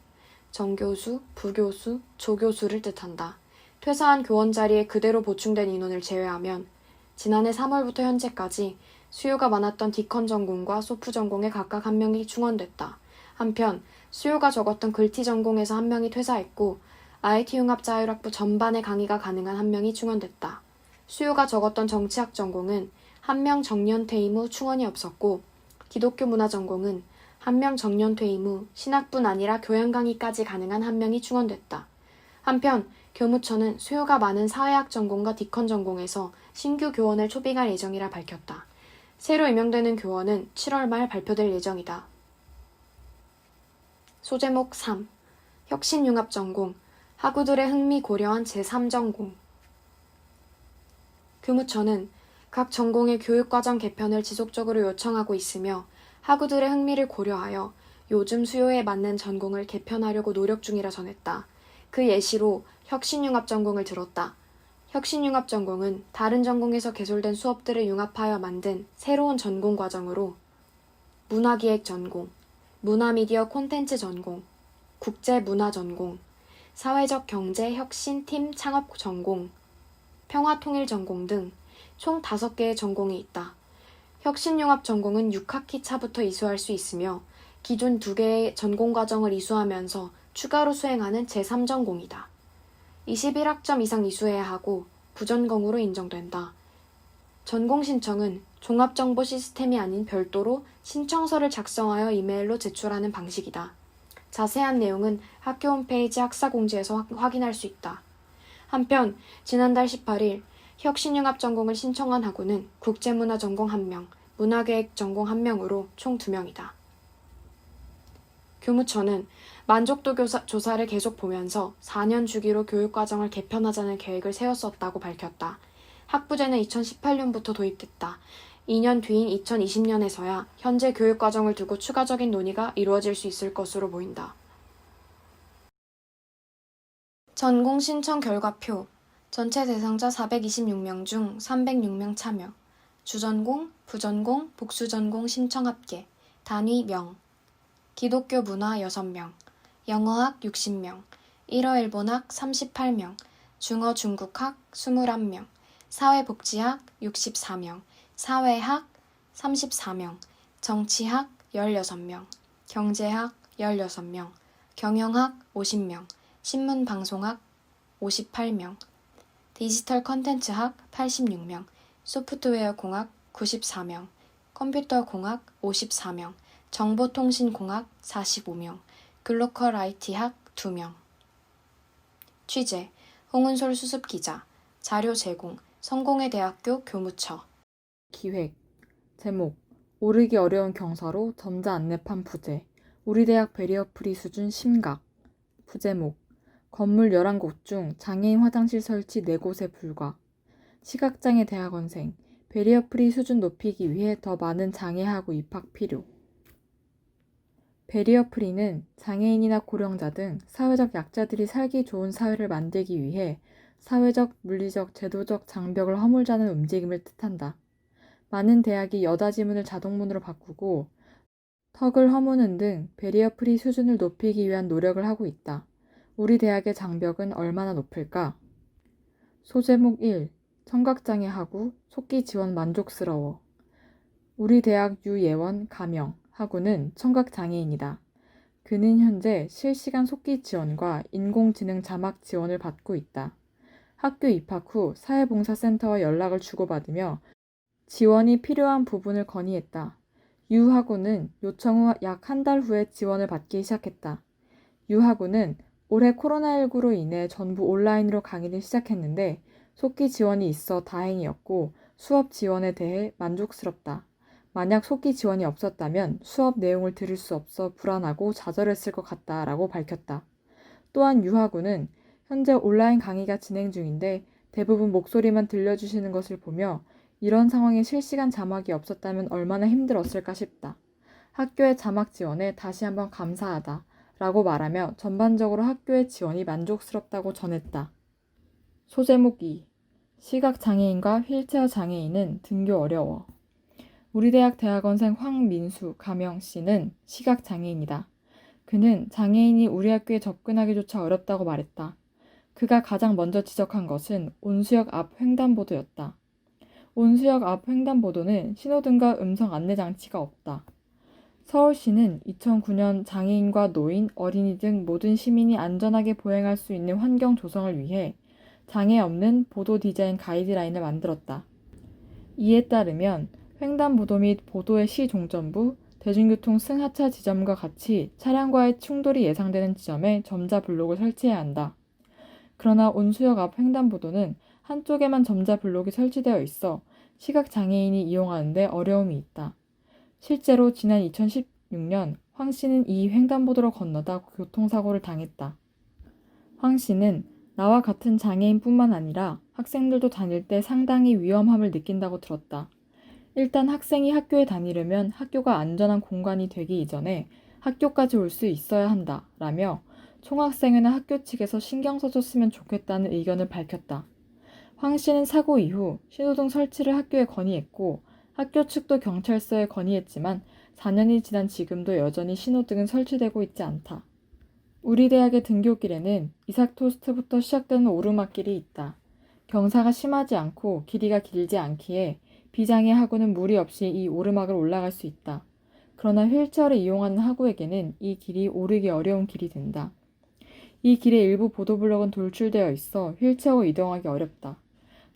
정교수, 부교수, 조교수를 뜻한다. 퇴사한 교원 자리에 그대로 보충된 인원을 제외하면 지난해 3월부터 현재까지 수요가 많았던 디컨 전공과 소프 전공에 각각 1명이 충원됐다. 한편 수요가 적었던 글티 전공에서 1명이 퇴사했고 IT융합자율학부 전반의 강의가 가능한 1명이 충원됐다. 수요가 적었던 정치학 전공은 1명 정년 퇴임 후 충원이 없었고 기독교 문화 전공은 1명 정년 퇴임 후 신학뿐 아니라 교양 강의까지 가능한 1명이 충원됐다. 한편 교무처는 수요가 많은 사회학 전공과 디컨 전공에서 신규 교원을 초빙할 예정이라 밝혔다. 새로 임명되는 교원은 7월 말 발표될 예정이다. 소제목 3. 혁신융합 전공, 학우들의 흥미 고려한 제3전공. 교무처는 각 전공의 교육과정 개편을 지속적으로 요청하고 있으며 학우들의 흥미를 고려하여 요즘 수요에 맞는 전공을 개편하려고 노력 중이라 전했다. 그 예시로 혁신융합 전공을 들었다. 혁신융합 전공은 다른 전공에서 개설된 수업들을 융합하여 만든 새로운 전공 과정으로 문화기획 전공, 문화미디어 콘텐츠 전공, 국제문화 전공, 사회적 경제 혁신 팀 창업 전공, 평화통일 전공 등 총 5개의 전공이 있다. 혁신융합 전공은 6학기 차부터 이수할 수 있으며 기존 2개의 전공 과정을 이수하면서 추가로 수행하는 제3전공이다. 21학점 이상 이수해야 하고 부전공으로 인정된다. 전공 신청은 종합정보 시스템이 아닌 별도로 신청서를 작성하여 이메일로 제출하는 방식이다. 자세한 내용은 학교 홈페이지 학사공지에서 확인할 수 있다. 한편 지난달 18일 혁신융합 전공을 신청한 학우는 국제문화 전공 1명, 문화계획 전공 1명으로 총 2명이다. 교무처는 만족도 조사를 계속 보면서 4년 주기로 교육과정을 개편하자는 계획을 세웠었다고 밝혔다. 학부제는 2018년부터 도입됐다. 2년 뒤인 2020년에서야 현재 교육과정을 두고 추가적인 논의가 이루어질 수 있을 것으로 보인다. 전공 신청 결과표. 전체 대상자 426명 중 306명 참여. 주전공, 부전공, 복수전공 신청 합계. 단위 명. 기독교 문화 6명. 영어학 60명. 일어일본학 38명. 중어 중국학 21명. 사회복지학 64명. 사회학 34명. 정치학 16명. 경제학 16명. 경영학 50명. 신문방송학 58명. 디지털 컨텐츠학 86명. 소프트웨어 공학 94명. 컴퓨터 공학 54명. 정보통신공학 45명. 글로컬 IT학 2명. 취재 홍은솔 수습기자. 자료 제공 성공회대학교 교무처. 기획 제목 오르기 어려운 경사로 점자 안내판 부재 우리 대학 베리어 프리 수준 심각. 부제목 건물 11곳 중 장애인 화장실 설치 4곳에 불과. 시각장애 대학원생 베리어 프리 수준 높이기 위해 더 많은 장애하고 입학 필요. 베리어 프리는 장애인이나 고령자 등 사회적 약자들이 살기 좋은 사회를 만들기 위해 사회적, 물리적, 제도적 장벽을 허물자는 움직임을 뜻한다. 많은 대학이 여다 지문을 자동문으로 바꾸고 턱을 허무는 등 베리어 프리 수준을 높이기 위한 노력을 하고 있다. 우리 대학의 장벽은 얼마나 높을까? 소제목 1. 청각장애 하구, 속기 지원 만족스러워. 우리 대학 유예원 가명 하구는 청각장애인이다. 그는 현재 실시간 속기 지원과 인공지능 자막 지원을 받고 있다. 학교 입학 후 사회봉사센터와 연락을 주고받으며 지원이 필요한 부분을 건의했다. 유 하구는 요청 후 약 한 달 후에 지원을 받기 시작했다. 유 하구는 올해 코로나19로 인해 전부 온라인으로 강의를 시작했는데 속기 지원이 있어 다행이었고 수업 지원에 대해 만족스럽다. 만약 속기 지원이 없었다면 수업 내용을 들을 수 없어 불안하고 좌절했을 것 같다라고 밝혔다. 또한 유 하구는 현재 온라인 강의가 진행 중인데 대부분 목소리만 들려주시는 것을 보며 이런 상황에 실시간 자막이 없었다면 얼마나 힘들었을까 싶다. 학교의 자막 지원에 다시 한번 감사하다 라고 말하며 전반적으로 학교의 지원이 만족스럽다고 전했다. 소제목 2. 시각장애인과 휠체어 장애인은 등교 어려워. 우리 대학 대학원생 황민수 가명 씨는 시각장애인이다. 그는 장애인이 우리 학교에 접근하기조차 어렵다고 말했다. 그가 가장 먼저 지적한 것은 온수역 앞 횡단보도였다. 온수역 앞 횡단보도는 신호등과 음성 안내장치가 없다. 서울시는 2009년 장애인과 노인, 어린이 등 모든 시민이 안전하게 보행할 수 있는 환경 조성을 위해 장애 없는 보도 디자인 가이드라인을 만들었다. 이에 따르면 횡단보도 및 보도의 시종점부, 대중교통 승하차 지점과 같이 차량과의 충돌이 예상되는 지점에 점자 블록을 설치해야 한다. 그러나 온수역 앞 횡단보도는 한쪽에만 점자 블록이 설치되어 있어 시각장애인이 이용하는 데 어려움이 있다. 실제로 지난 2016년 황 씨는 이 횡단보도를 건너다 교통사고를 당했다. 황 씨는 나와 같은 장애인뿐만 아니라 학생들도 다닐 때 상당히 위험함을 느낀다고 들었다. 일단 학생이 학교에 다니려면 학교가 안전한 공간이 되기 이전에 학교까지 올 수 있어야 한다 라며 총학생회나 학교 측에서 신경 써줬으면 좋겠다는 의견을 밝혔다. 황 씨는 사고 이후 신호등 설치를 학교에 건의했고 학교 측도 경찰서에 건의했지만 4년이 지난 지금도 여전히 신호등은 설치되고 있지 않다. 우리 대학의 등교길에는 이삭토스트부터 시작되는 오르막길이 있다. 경사가 심하지 않고 길이가 길지 않기에 비장애 하구는 무리 없이 이 오르막을 올라갈 수 있다. 그러나 휠체어를 이용하는 하구에게는 이 길이 오르기 어려운 길이 된다. 이 길의 일부 보도블록은 돌출되어 있어 휠체어로 이동하기 어렵다.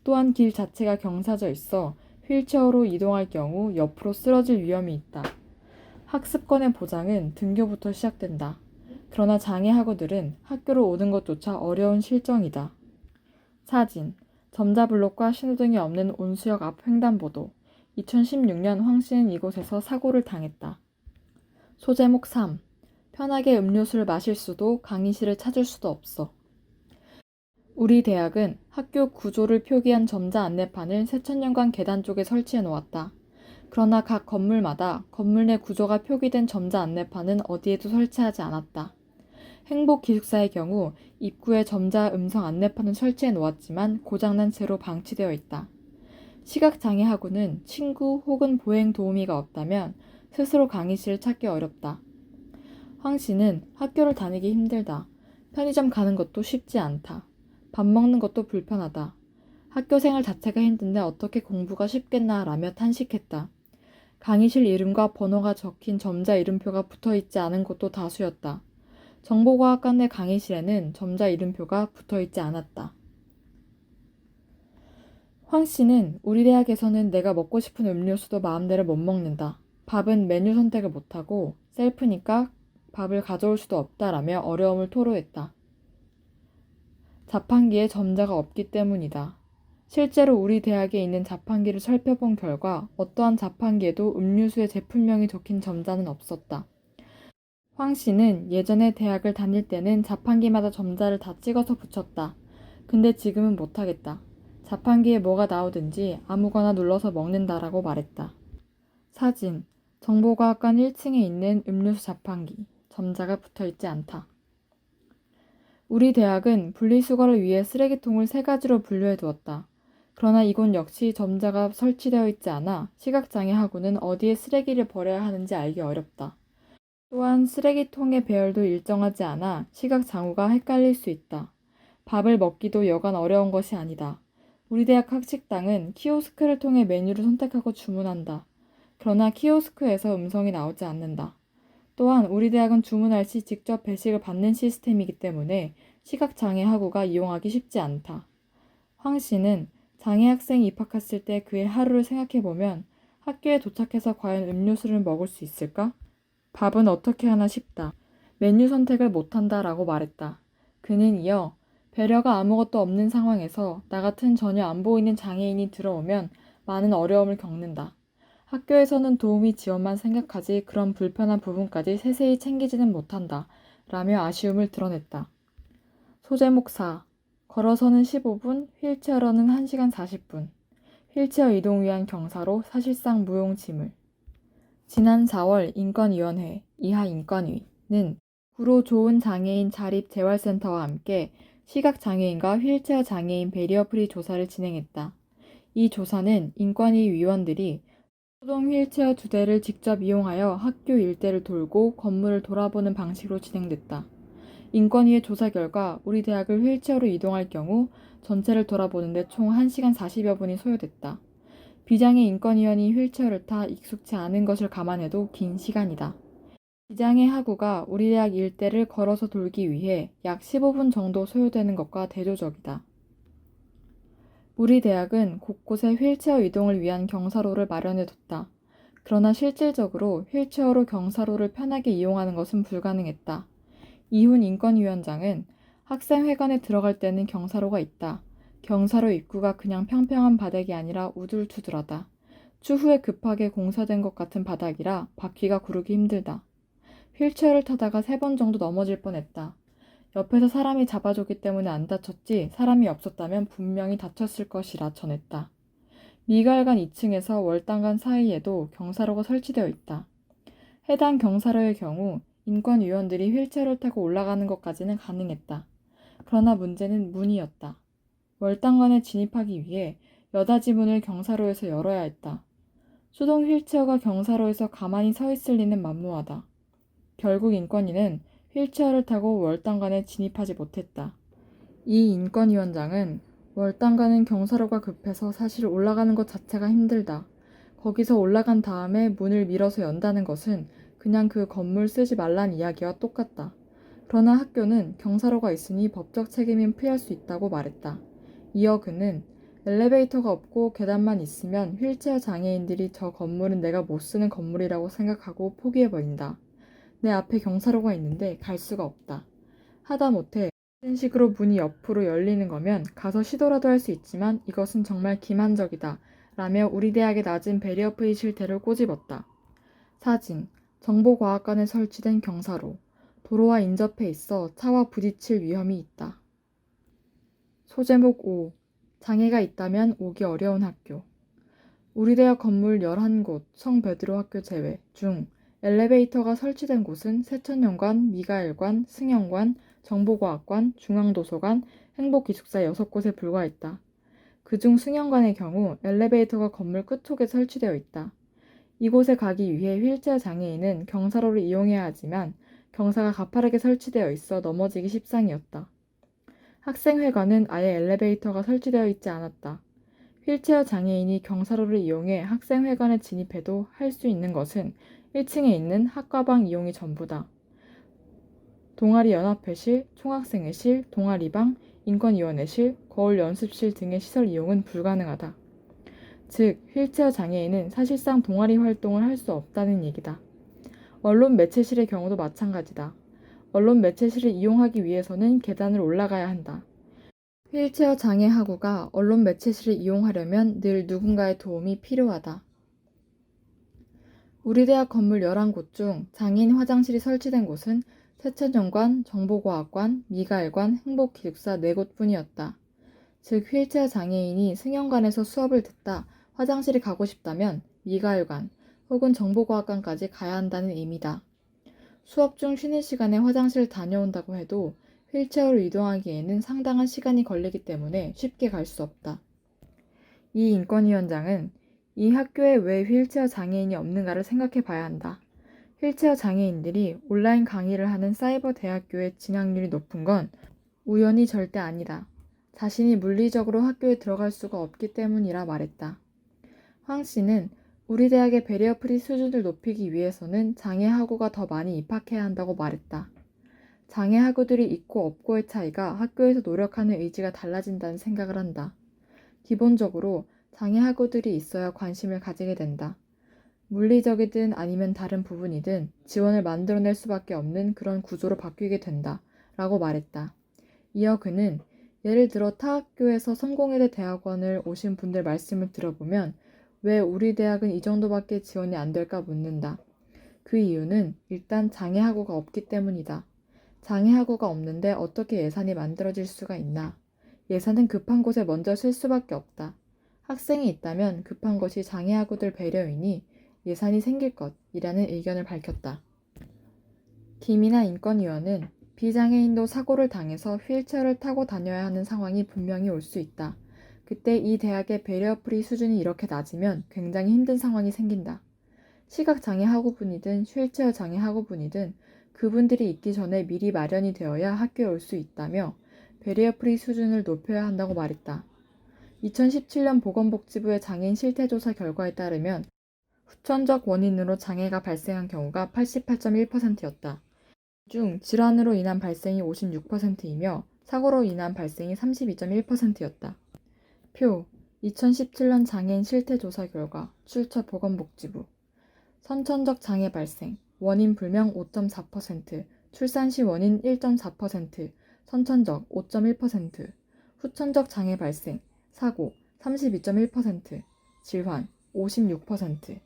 또한 길 자체가 경사져 있어 휠체어로 이동할 경우 옆으로 쓰러질 위험이 있다. 학습권의 보장은 등교부터 시작된다. 그러나 장애 학우들은 학교로 오는 것조차 어려운 실정이다. 사진, 점자블록과 신호등이 없는 온수역 앞 횡단보도. 2016년 황 씨는 이곳에서 사고를 당했다. 소제목 3. 편하게 음료수를 마실 수도 강의실을 찾을 수도 없어. 우리 대학은 학교 구조를 표기한 점자 안내판을 새천년관 계단 쪽에 설치해 놓았다. 그러나 각 건물마다 건물 내 구조가 표기된 점자 안내판은 어디에도 설치하지 않았다. 행복기숙사의 경우 입구에 점자 음성 안내판을 설치해 놓았지만 고장난 채로 방치되어 있다. 시각장애하고는 친구 혹은 보행 도우미가 없다면 스스로 강의실을 찾기 어렵다. 황 씨는 학교를 다니기 힘들다. 편의점 가는 것도 쉽지 않다. 밥 먹는 것도 불편하다. 학교 생활 자체가 힘든데 어떻게 공부가 쉽겠나 라며 탄식했다. 강의실 이름과 번호가 적힌 점자 이름표가 붙어있지 않은 곳도 다수였다. 정보과학관 내 강의실에는 점자 이름표가 붙어있지 않았다. 황 씨는 우리 대학에서는 내가 먹고 싶은 음료수도 마음대로 못 먹는다. 밥은 메뉴 선택을 못하고 셀프니까 밥을 가져올 수도 없다라며 어려움을 토로했다. 자판기에 점자가 없기 때문이다. 실제로 우리 대학에 있는 자판기를 살펴본 결과 어떠한 자판기에도 음료수의 제품명이 적힌 점자는 없었다. 황 씨는 예전에 대학을 다닐 때는 자판기마다 점자를 다 찍어서 붙였다. 근데 지금은 못하겠다. 자판기에 뭐가 나오든지 아무거나 눌러서 먹는다라고 말했다. 사진, 정보과학관 1층에 있는 음료수 자판기, 점자가 붙어있지 않다. 우리 대학은 분리수거를 위해 쓰레기통을 3가지로 분류해 두었다. 그러나 이곳 역시 점자가 설치되어 있지 않아 시각장애하고는 어디에 쓰레기를 버려야 하는지 알기 어렵다. 또한 쓰레기통의 배열도 일정하지 않아 시각장애가 헷갈릴 수 있다. 밥을 먹기도 여간 어려운 것이 아니다. 우리 대학 학식당은 키오스크를 통해 메뉴를 선택하고 주문한다. 그러나 키오스크에서 음성이 나오지 않는다. 또한 우리 대학은 주문할 시 직접 배식을 받는 시스템이기 때문에 시각장애 학우가 이용하기 쉽지 않다. 황 씨는 장애 학생이 입학했을 때 그의 하루를 생각해보면 학교에 도착해서 과연 음료수를 먹을 수 있을까? 밥은 어떻게 하나 싶다. 메뉴 선택을 못한다라고 말했다. 그는 이어 배려가 아무것도 없는 상황에서 나 같은 전혀 안 보이는 장애인이 들어오면 많은 어려움을 겪는다. 학교에서는 도우미 지원만 생각하지 그런 불편한 부분까지 세세히 챙기지는 못한다. 라며 아쉬움을 드러냈다. 소제목 4. 걸어서는 15분, 휠체어로는 1시간 40분. 휠체어 이동 위한 경사로 사실상 무용지물. 지난 4월 인권위원회, 이하인권위는 구로 좋은 장애인 자립재활센터와 함께 시각장애인과 휠체어 장애인 베리어프리 조사를 진행했다. 이 조사는 인권위 위원들이 소동 휠체어 2대를 직접 이용하여 학교 일대를 돌고 건물을 돌아보는 방식으로 진행됐다. 인권위의 조사 결과 우리 대학을 휠체어로 이동할 경우 전체를 돌아보는데 총 1시간 40여 분이 소요됐다. 비장애 인권위원이 휠체어를 타 익숙치 않은 것을 감안해도 긴 시간이다. 비장애 학우가 우리 대학 일대를 걸어서 돌기 위해 약 15분 정도 소요되는 것과 대조적이다. 우리 대학은 곳곳에 휠체어 이동을 위한 경사로를 마련해뒀다. 그러나 실질적으로 휠체어로 경사로를 편하게 이용하는 것은 불가능했다. 이훈 인권위원장은 학생회관에 들어갈 때는 경사로가 있다. 경사로 입구가 그냥 평평한 바닥이 아니라 우둘투둘하다. 추후에 급하게 공사된 것 같은 바닥이라 바퀴가 구르기 힘들다. 휠체어를 타다가 3번 정도 넘어질 뻔했다. 옆에서 사람이 잡아줬기 때문에 안 다쳤지 사람이 없었다면 분명히 다쳤을 것이라 전했다. 미갈관 2층에서 월당관 사이에도 경사로가 설치되어 있다. 해당 경사로의 경우 인권위원들이 휠체어를 타고 올라가는 것까지는 가능했다. 그러나 문제는 문이었다. 월당관에 진입하기 위해 여닫이 문을 경사로에서 열어야 했다. 수동 휠체어가 경사로에서 가만히 서 있을 리는 만무하다. 결국 인권위는 휠체어를 타고 월당관에 진입하지 못했다. 이 인권위원장은 월당관은 경사로가 급해서 사실 올라가는 것 자체가 힘들다. 거기서 올라간 다음에 문을 밀어서 연다는 것은 그냥 그 건물 쓰지 말란 이야기와 똑같다. 그러나 학교는 경사로가 있으니 법적 책임은 피할 수 있다고 말했다. 이어 그는 엘리베이터가 없고 계단만 있으면 휠체어 장애인들이 저 건물은 내가 못 쓰는 건물이라고 생각하고 포기해버린다. 내 앞에 경사로가 있는데 갈 수가 없다. 하다못해 이런 식으로 문이 옆으로 열리는 거면 가서 시도라도 할 수 있지만 이것은 정말 기만적이다. 라며 우리 대학의 낮은 베리어프리 실태를 꼬집었다. 사진, 정보과학관에 설치된 경사로. 도로와 인접해 있어 차와 부딪힐 위험이 있다. 소제목 5. 장애가 있다면 오기 어려운 학교. 우리 대학 건물 11곳, 성베드로 학교 제외 중 엘리베이터가 설치된 곳은 세천연관, 미가엘관, 승영관, 정보과학관, 중앙도서관, 행복기숙사 6곳에 불과했다. 그중 승영관의 경우 엘리베이터가 건물 끝쪽에 설치되어 있다. 이곳에 가기 위해 휠체어 장애인은 경사로를 이용해야 하지만 경사가 가파르게 설치되어 있어 넘어지기 십상이었다. 학생회관은 아예 엘리베이터가 설치되어 있지 않았다. 휠체어 장애인이 경사로를 이용해 학생회관에 진입해도 할 수 있는 것은 1층에 있는 학과방 이용이 전부다. 동아리 연합회실, 총학생회실, 동아리방, 인권위원회실, 거울 연습실 등의 시설 이용은 불가능하다. 즉, 휠체어 장애인은 사실상 동아리 활동을 할 수 없다는 얘기다. 언론 매체실의 경우도 마찬가지다. 언론 매체실을 이용하기 위해서는 계단을 올라가야 한다. 휠체어 장애 학우가 언론 매체실을 이용하려면 늘 누군가의 도움이 필요하다. 우리 대학 건물 11곳 중 장애인 화장실이 설치된 곳은 세천연관, 정보과학관, 미가엘관, 행복기숙사 4곳 뿐이었다. 즉 휠체어 장애인이 승연관에서 수업을 듣다 화장실이 가고 싶다면 미가엘관 혹은 정보과학관까지 가야 한다는 의미다. 수업 중 쉬는 시간에 화장실을 다녀온다고 해도 휠체어로 이동하기에는 상당한 시간이 걸리기 때문에 쉽게 갈 수 없다. 이 인권위원장은 이 학교에 왜 휠체어 장애인이 없는가를 생각해 봐야 한다. 휠체어 장애인들이 온라인 강의를 하는 사이버 대학교에 진학률이 높은 건 우연이 절대 아니다. 자신이 물리적으로 학교에 들어갈 수가 없기 때문이라 말했다. 황 씨는 우리 대학의 배리어 프리 수준을 높이기 위해서는 장애 학우가 더 많이 입학해야 한다고 말했다. 장애 학우들이 있고 없고의 차이가 학교에서 노력하는 의지가 달라진다는 생각을 한다. 기본적으로 장애 학우들이 있어야 관심을 가지게 된다. 물리적이든 아니면 다른 부분이든 지원을 만들어낼 수밖에 없는 그런 구조로 바뀌게 된다. 라고 말했다. 이어 그는 예를 들어 타 학교에서 성공회대 대학원을 오신 분들 말씀을 들어보면 왜 우리 대학은 이 정도밖에 지원이 안 될까 묻는다. 그 이유는 일단 장애 학우가 없기 때문이다. 장애 학우가 없는데 어떻게 예산이 만들어질 수가 있나. 예산은 급한 곳에 먼저 쓸 수밖에 없다. 학생이 있다면 급한 것이 장애 학우들 배려이니 예산이 생길 것이라는 의견을 밝혔다. 김이나 인권위원은 비장애인도 사고를 당해서 휠체어를 타고 다녀야 하는 상황이 분명히 올 수 있다. 그때 이 대학의 배리어 프리 수준이 이렇게 낮으면 굉장히 힘든 상황이 생긴다. 시각장애 학우분이든 휠체어 장애 학우분이든 그분들이 있기 전에 미리 마련이 되어야 학교에 올 수 있다며 배리어 프리 수준을 높여야 한다고 말했다. 2017년 보건복지부의 장애인 실태조사 결과에 따르면 후천적 원인으로 장애가 발생한 경우가 88.1%였다. 중 질환으로 인한 발생이 56%이며 사고로 인한 발생이 32.1%였다. 표 2017년 장애인 실태조사 결과 출처 보건복지부 선천적 장애 발생 원인 불명 5.4%, 출산 시 원인 1.4%, 선천적 5.1%, 후천적 장애 발생, 사고 32.1%, 질환 56%.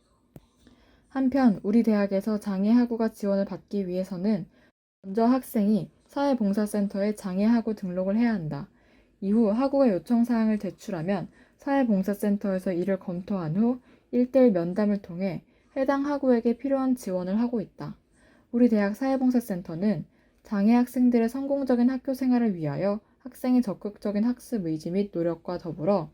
한편 우리 대학에서 장애 학우가 지원을 받기 위해서는 먼저 학생이 사회봉사센터에 장애 학우 등록을 해야 한다. 이후 학우가 요청사항을 제출하면 사회봉사센터에서 이를 검토한 후 1:1 면담을 통해 해당 학우에게 필요한 지원을 하고 있다. 우리 대학 사회봉사센터는 장애 학생들의 성공적인 학교 생활을 위하여 학생의 적극적인 학습 의지 및 노력과 더불어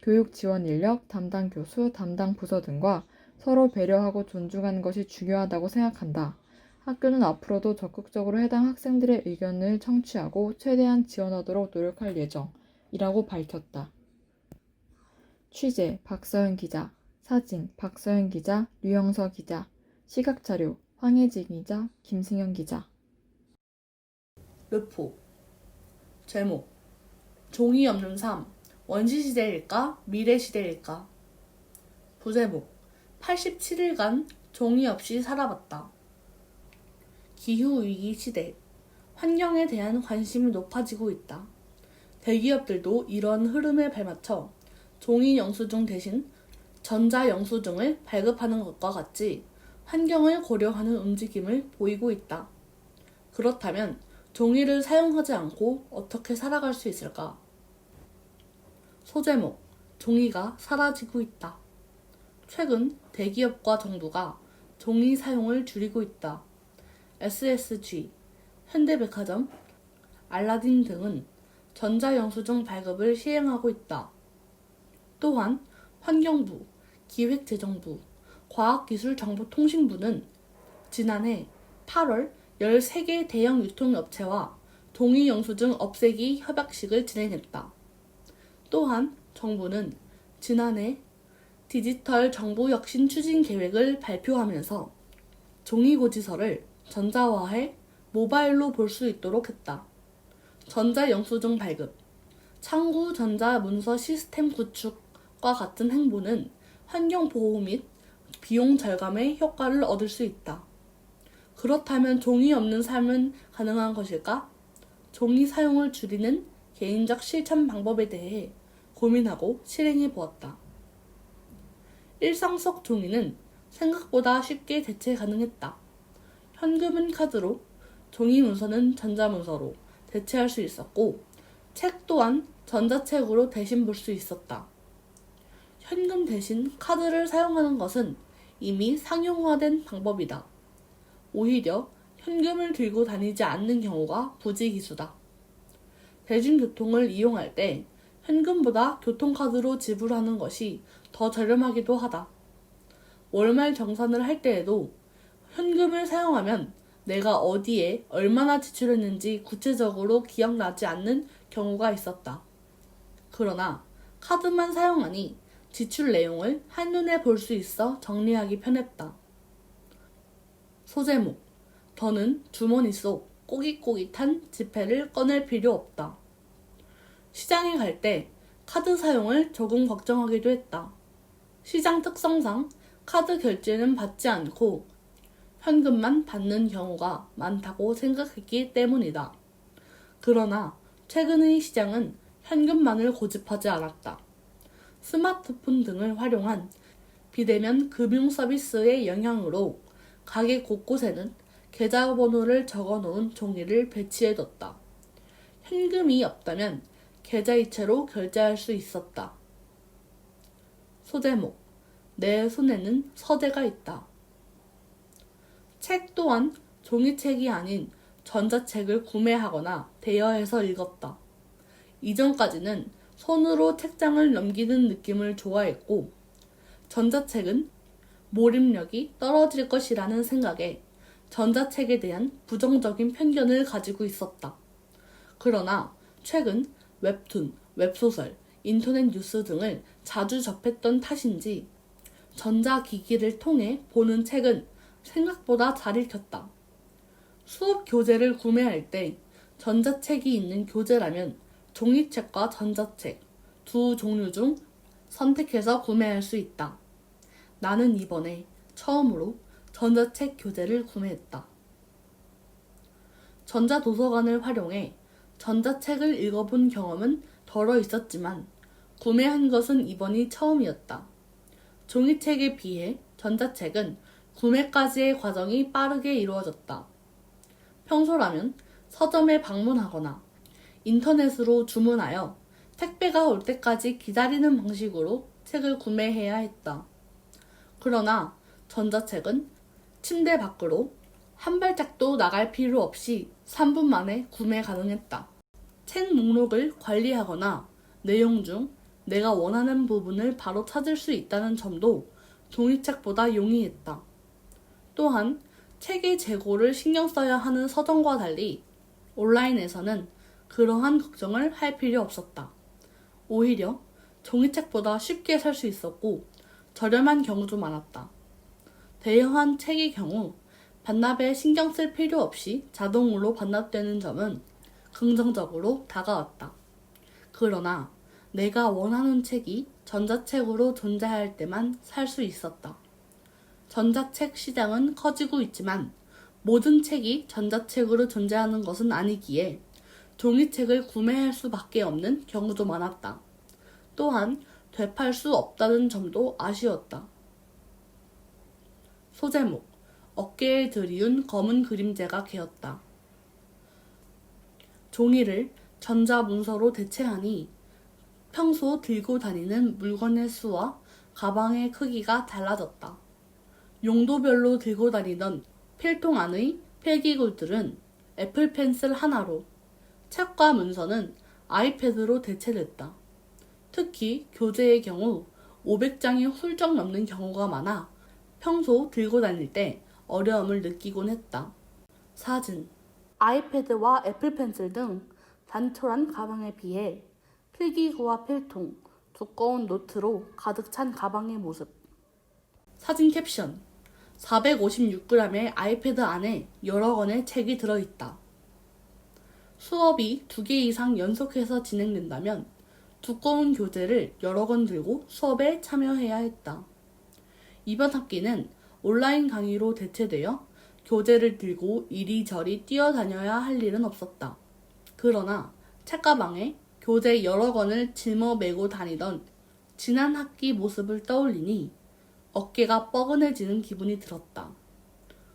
교육 지원 인력, 담당 교수, 담당 부서 등과 서로 배려하고 존중하는 것이 중요하다고 생각한다. 학교는 앞으로도 적극적으로 해당 학생들의 의견을 청취하고 최대한 지원하도록 노력할 예정이라고 밝혔다. 취재 박서연 기자, 사진 박서연 기자, 류영서 기자, 시각자료 황혜지 기자, 김승현 기자. 르포 제목 종이 없는 삶 원시시대일까 미래시대일까. 부제목 87일간 종이 없이 살아봤다. 기후위기 시대 환경에 대한 관심이 높아지고 있다. 대기업들도 이런 흐름에 발맞춰 종이 영수증 대신 전자 영수증을 발급하는 것과 같이 환경을 고려하는 움직임을 보이고 있다. 그렇다면 종이를 사용하지 않고 어떻게 살아갈 수 있을까? 소제목, 종이가 사라지고 있다. 최근 대기업과 정부가 종이 사용을 줄이고 있다. SSG, 현대백화점, 알라딘 등은 전자영수증 발급을 시행하고 있다. 또한 환경부, 기획재정부, 과학기술정보통신부는 지난해 8월 13개 대형 유통업체와 종이영수증 없애기 협약식을 진행했다. 또한 정부는 지난해 디지털 정보혁신 추진 계획을 발표하면서 종이고지서를 전자화해 모바일로 볼 수 있도록 했다. 전자영수증 발급, 창구 전자문서 시스템 구축과 같은 행보는 환경보호 및 비용 절감의 효과를 얻을 수 있다. 그렇다면 종이 없는 삶은 가능한 것일까? 종이 사용을 줄이는 개인적 실천 방법에 대해 고민하고 실행해 보았다. 일상 속 종이는 생각보다 쉽게 대체 가능했다. 현금은 카드로, 종이 문서는 전자문서로 대체할 수 있었고, 책 또한 전자책으로 대신 볼 수 있었다. 현금 대신 카드를 사용하는 것은 이미 상용화된 방법이다. 오히려 현금을 들고 다니지 않는 경우가 부지기수다. 대중교통을 이용할 때 현금보다 교통카드로 지불하는 것이 더 저렴하기도 하다. 월말 정산을 할 때에도 현금을 사용하면 내가 어디에 얼마나 지출했는지 구체적으로 기억나지 않는 경우가 있었다. 그러나 카드만 사용하니 지출 내용을 한눈에 볼 수 있어 정리하기 편했다. 소제목, 더는 주머니 속 꼬깃꼬깃한 지폐를 꺼낼 필요 없다. 시장에 갈 때 카드 사용을 조금 걱정하기도 했다. 시장 특성상 카드 결제는 받지 않고 현금만 받는 경우가 많다고 생각했기 때문이다. 그러나 최근의 시장은 현금만을 고집하지 않았다. 스마트폰 등을 활용한 비대면 금융 서비스의 영향으로 가게 곳곳에는 계좌번호를 적어놓은 종이를 배치해뒀다. 현금이 없다면 계좌이체로 결제할 수 있었다. 소제목, 내 손에는 서재가 있다. 책 또한 종이책이 아닌 전자책을 구매하거나 대여해서 읽었다. 이전까지는 손으로 책장을 넘기는 느낌을 좋아했고, 전자책은 몰입력이 떨어질 것이라는 생각에 전자책에 대한 부정적인 편견을 가지고 있었다. 그러나 최근 웹툰, 웹소설, 인터넷 뉴스 등을 자주 접했던 탓인지 전자기기를 통해 보는 책은 생각보다 잘 읽혔다. 수업 교재를 구매할 때 전자책이 있는 교재라면 종이책과 전자책 두 종류 중 선택해서 구매할 수 있다. 나는 이번에 처음으로 전자책 교재를 구매했다. 전자도서관을 활용해 전자책을 읽어본 경험은 덜어 있었지만 구매한 것은 이번이 처음이었다. 종이책에 비해 전자책은 구매까지의 과정이 빠르게 이루어졌다. 평소라면 서점에 방문하거나 인터넷으로 주문하여 택배가 올 때까지 기다리는 방식으로 책을 구매해야 했다. 그러나 전자책은 침대 밖으로 한 발짝도 나갈 필요 없이 3분 만에 구매 가능했다. 책 목록을 관리하거나 내용 중 내가 원하는 부분을 바로 찾을 수 있다는 점도 종이책보다 용이했다. 또한 책의 재고를 신경 써야 하는 서점과 달리 온라인에서는 그러한 걱정을 할 필요 없었다. 오히려 종이책보다 쉽게 살 수 있었고 저렴한 경우도 많았다. 대여한 책의 경우 반납에 신경 쓸 필요 없이 자동으로 반납되는 점은 긍정적으로 다가왔다. 그러나 내가 원하는 책이 전자책으로 존재할 때만 살 수 있었다. 전자책 시장은 커지고 있지만 모든 책이 전자책으로 존재하는 것은 아니기에 종이책을 구매할 수밖에 없는 경우도 많았다. 또한 되팔 수 없다는 점도 아쉬웠다. 소제목, 어깨에 들이운 검은 그림자가 개었다. 종이를 전자문서로 대체하니 평소 들고 다니는 물건의 수와 가방의 크기가 달라졌다. 용도별로 들고 다니던 필통 안의 필기구들은 애플 펜슬 하나로, 책과 문서는 아이패드로 대체됐다. 특히 교재의 경우 500장이 훌쩍 넘는 경우가 많아 평소 들고 다닐 때 어려움을 느끼곤 했다. 사진. 아이패드와 애플 펜슬 등 단촐한 가방에 비해 필기구와 필통, 두꺼운 노트로 가득 찬 가방의 모습. 사진 캡션. 456g의 아이패드 안에 여러 권의 책이 들어있다. 수업이 2개 이상 연속해서 진행된다면 두꺼운 교재를 여러 권 들고 수업에 참여해야 했다. 이번 학기는 온라인 강의로 대체되어 교재를 들고 이리저리 뛰어다녀야 할 일은 없었다. 그러나 책가방에 교재 여러 권을 짊어 메고 다니던 지난 학기 모습을 떠올리니 어깨가 뻐근해지는 기분이 들었다.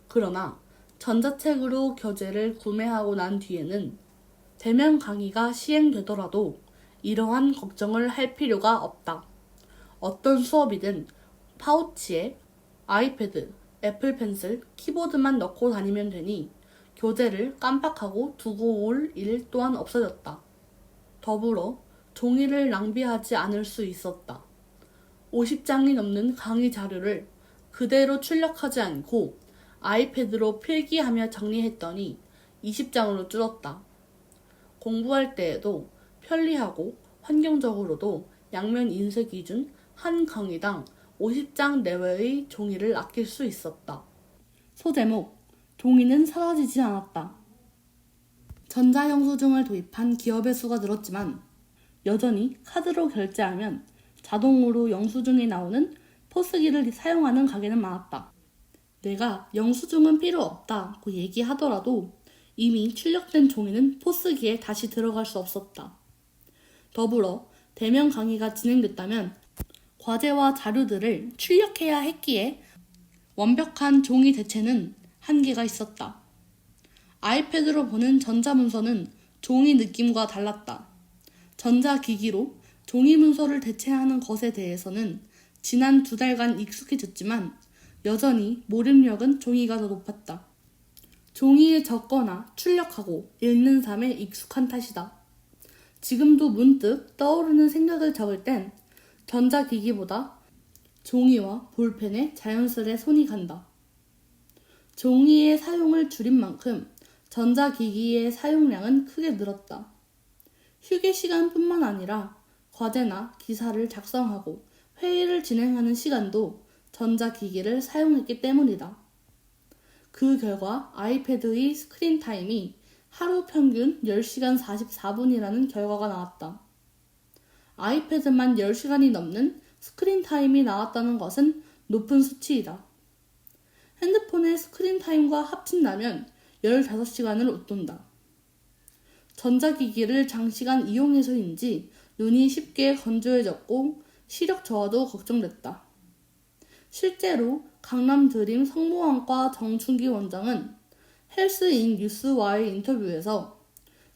그러나 전자책으로 교재를 구매하고 난 뒤에는 대면 강의가 시행되더라도 이러한 걱정을 할 필요가 없다. 어떤 수업이든 파우치에 아이패드, 애플 펜슬, 키보드만 넣고 다니면 되니 교재를 깜빡하고 두고 올 일 또한 없어졌다. 더불어 종이를 낭비하지 않을 수 있었다. 50장이 넘는 강의 자료를 그대로 출력하지 않고 아이패드로 필기하며 정리했더니 20장으로 줄었다. 공부할 때에도 편리하고 환경적으로도 양면 인쇄 기준 한 강의당 50장 내외의 종이를 아낄 수 있었다. 소제목. 종이는 사라지지 않았다. 전자영수증을 도입한 기업의 수가 늘었지만 여전히 카드로 결제하면 자동으로 영수증이 나오는 포스기를 사용하는 가게는 많았다. 내가 영수증은 필요 없다고 얘기하더라도 이미 출력된 종이는 포스기에 다시 들어갈 수 없었다. 더불어 대면 강의가 진행됐다면 과제와 자료들을 출력해야 했기에 완벽한 종이 대체는 한계가 있었다. 아이패드로 보는 전자문서는 종이 느낌과 달랐다. 전자기기로 종이 문서를 대체하는 것에 대해서는 지난 2달간 익숙해졌지만 여전히 몰입력은 종이가 더 높았다. 종이에 적거나 출력하고 읽는 삶에 익숙한 탓이다. 지금도 문득 떠오르는 생각을 적을 땐 전자기기보다 종이와 볼펜에 자연스레 손이 간다. 종이의 사용을 줄인 만큼 전자기기의 사용량은 크게 늘었다. 휴게 시간뿐만 아니라 과제나 기사를 작성하고 회의를 진행하는 시간도 전자기기를 사용했기 때문이다. 그 결과 아이패드의 스크린 타임이 하루 평균 10시간 44분이라는 결과가 나왔다. 아이패드만 10시간이 넘는 스크린 타임이 나왔다는 것은 높은 수치이다. 핸드폰의 스크린 타임과 합친다면 15시간을 웃돈다. 전자기기를 장시간 이용해서인지 눈이 쉽게 건조해졌고 시력 저하도 걱정됐다. 실제로 강남 드림 성모환과 정춘기 원장은 헬스인 뉴스와의 인터뷰에서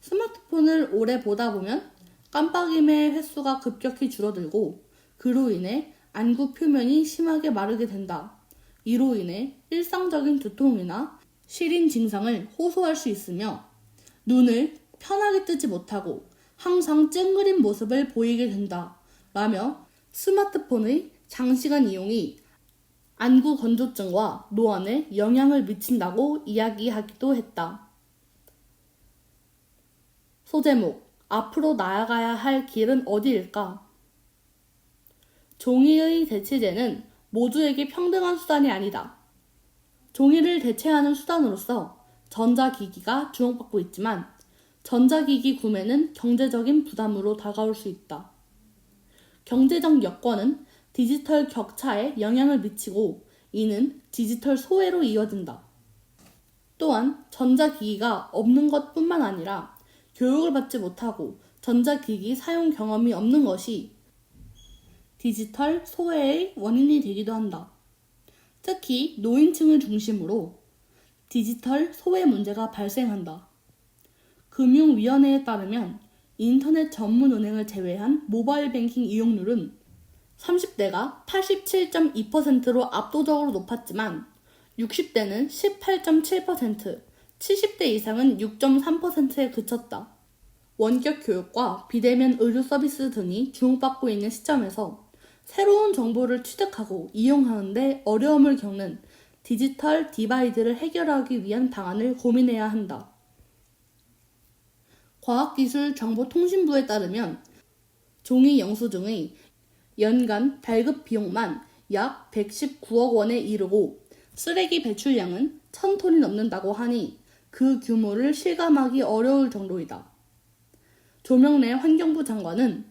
스마트폰을 오래 보다 보면 깜빡임의 횟수가 급격히 줄어들고 그로 인해 안구 표면이 심하게 마르게 된다. 이로 인해 일상적인 두통이나 시린 증상을 호소할 수 있으며 눈을 편하게 뜨지 못하고 항상 찡그린 모습을 보이게 된다. 라며 스마트폰의 장시간 이용이 안구 건조증과 노안에 영향을 미친다고 이야기하기도 했다. 소제목. 앞으로 나아가야 할 길은 어디일까? 종이의 대체제는 모두에게 평등한 수단이 아니다. 종이를 대체하는 수단으로서 전자기기가 주목받고 있지만 전자기기 구매는 경제적인 부담으로 다가올 수 있다. 경제적 여건은 디지털 격차에 영향을 미치고 이는 디지털 소외로 이어진다. 또한 전자기기가 없는 것뿐만 아니라 교육을 받지 못하고 전자기기 사용 경험이 없는 것이 디지털 소외의 원인이 되기도 한다. 특히 노인층을 중심으로 디지털 소외 문제가 발생한다. 금융위원회에 따르면 인터넷 전문 은행을 제외한 모바일 뱅킹 이용률은 30대가 87.2%로 압도적으로 높았지만 60대는 18.7%, 70대 이상은 6.3%에 그쳤다. 원격 교육과 비대면 의료 서비스 등이 주목받고 있는 시점에서 새로운 정보를 취득하고 이용하는데 어려움을 겪는 디지털 디바이드를 해결하기 위한 방안을 고민해야 한다. 과학기술정보통신부에 따르면 종이 영수증의 연간 발급 비용만 약 119억 원에 이르고 쓰레기 배출량은 1000톤이 넘는다고 하니 그 규모를 실감하기 어려울 정도이다. 조명래 환경부 장관은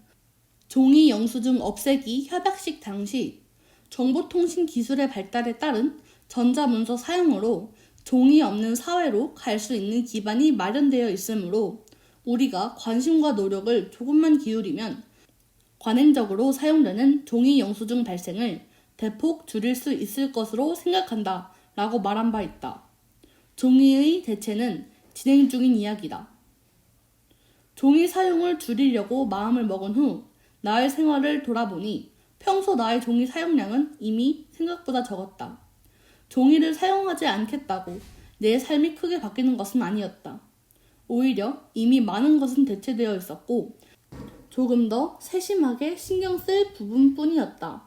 종이 영수증 없애기 협약식 당시 정보통신 기술의 발달에 따른 전자문서 사용으로 종이 없는 사회로 갈 수 있는 기반이 마련되어 있으므로 우리가 관심과 노력을 조금만 기울이면 관행적으로 사용되는 종이 영수증 발생을 대폭 줄일 수 있을 것으로 생각한다 라고 말한 바 있다. 종이의 대체는 진행 중인 이야기다. 종이 사용을 줄이려고 마음을 먹은 후 나의 생활을 돌아보니 평소 나의 종이 사용량은 이미 생각보다 적었다. 종이를 사용하지 않겠다고 내 삶이 크게 바뀌는 것은 아니었다. 오히려 이미 많은 것은 대체되어 있었고 조금 더 세심하게 신경 쓸 부분뿐이었다.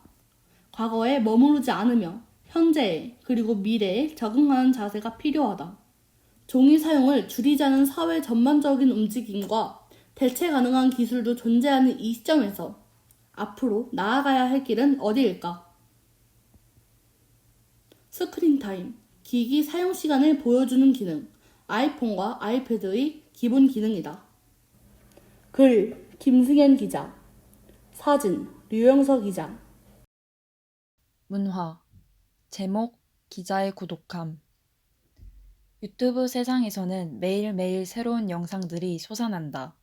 과거에 머무르지 않으며 현재에 그리고 미래에 적응하는 자세가 필요하다. 종이 사용을 줄이자는 사회 전반적인 움직임과 대체 가능한 기술도 존재하는 이 시점에서 앞으로 나아가야 할 길은 어디일까? 스크린타임, 기기 사용 시간을 보여주는 기능, 아이폰과 아이패드의 기본 기능이다. 글, 김승현 기자. 사진, 류영서 기자. 문화. 제목, 기자의 고독함. 유튜브 세상에서는 매일매일 새로운 영상들이 솟아난다.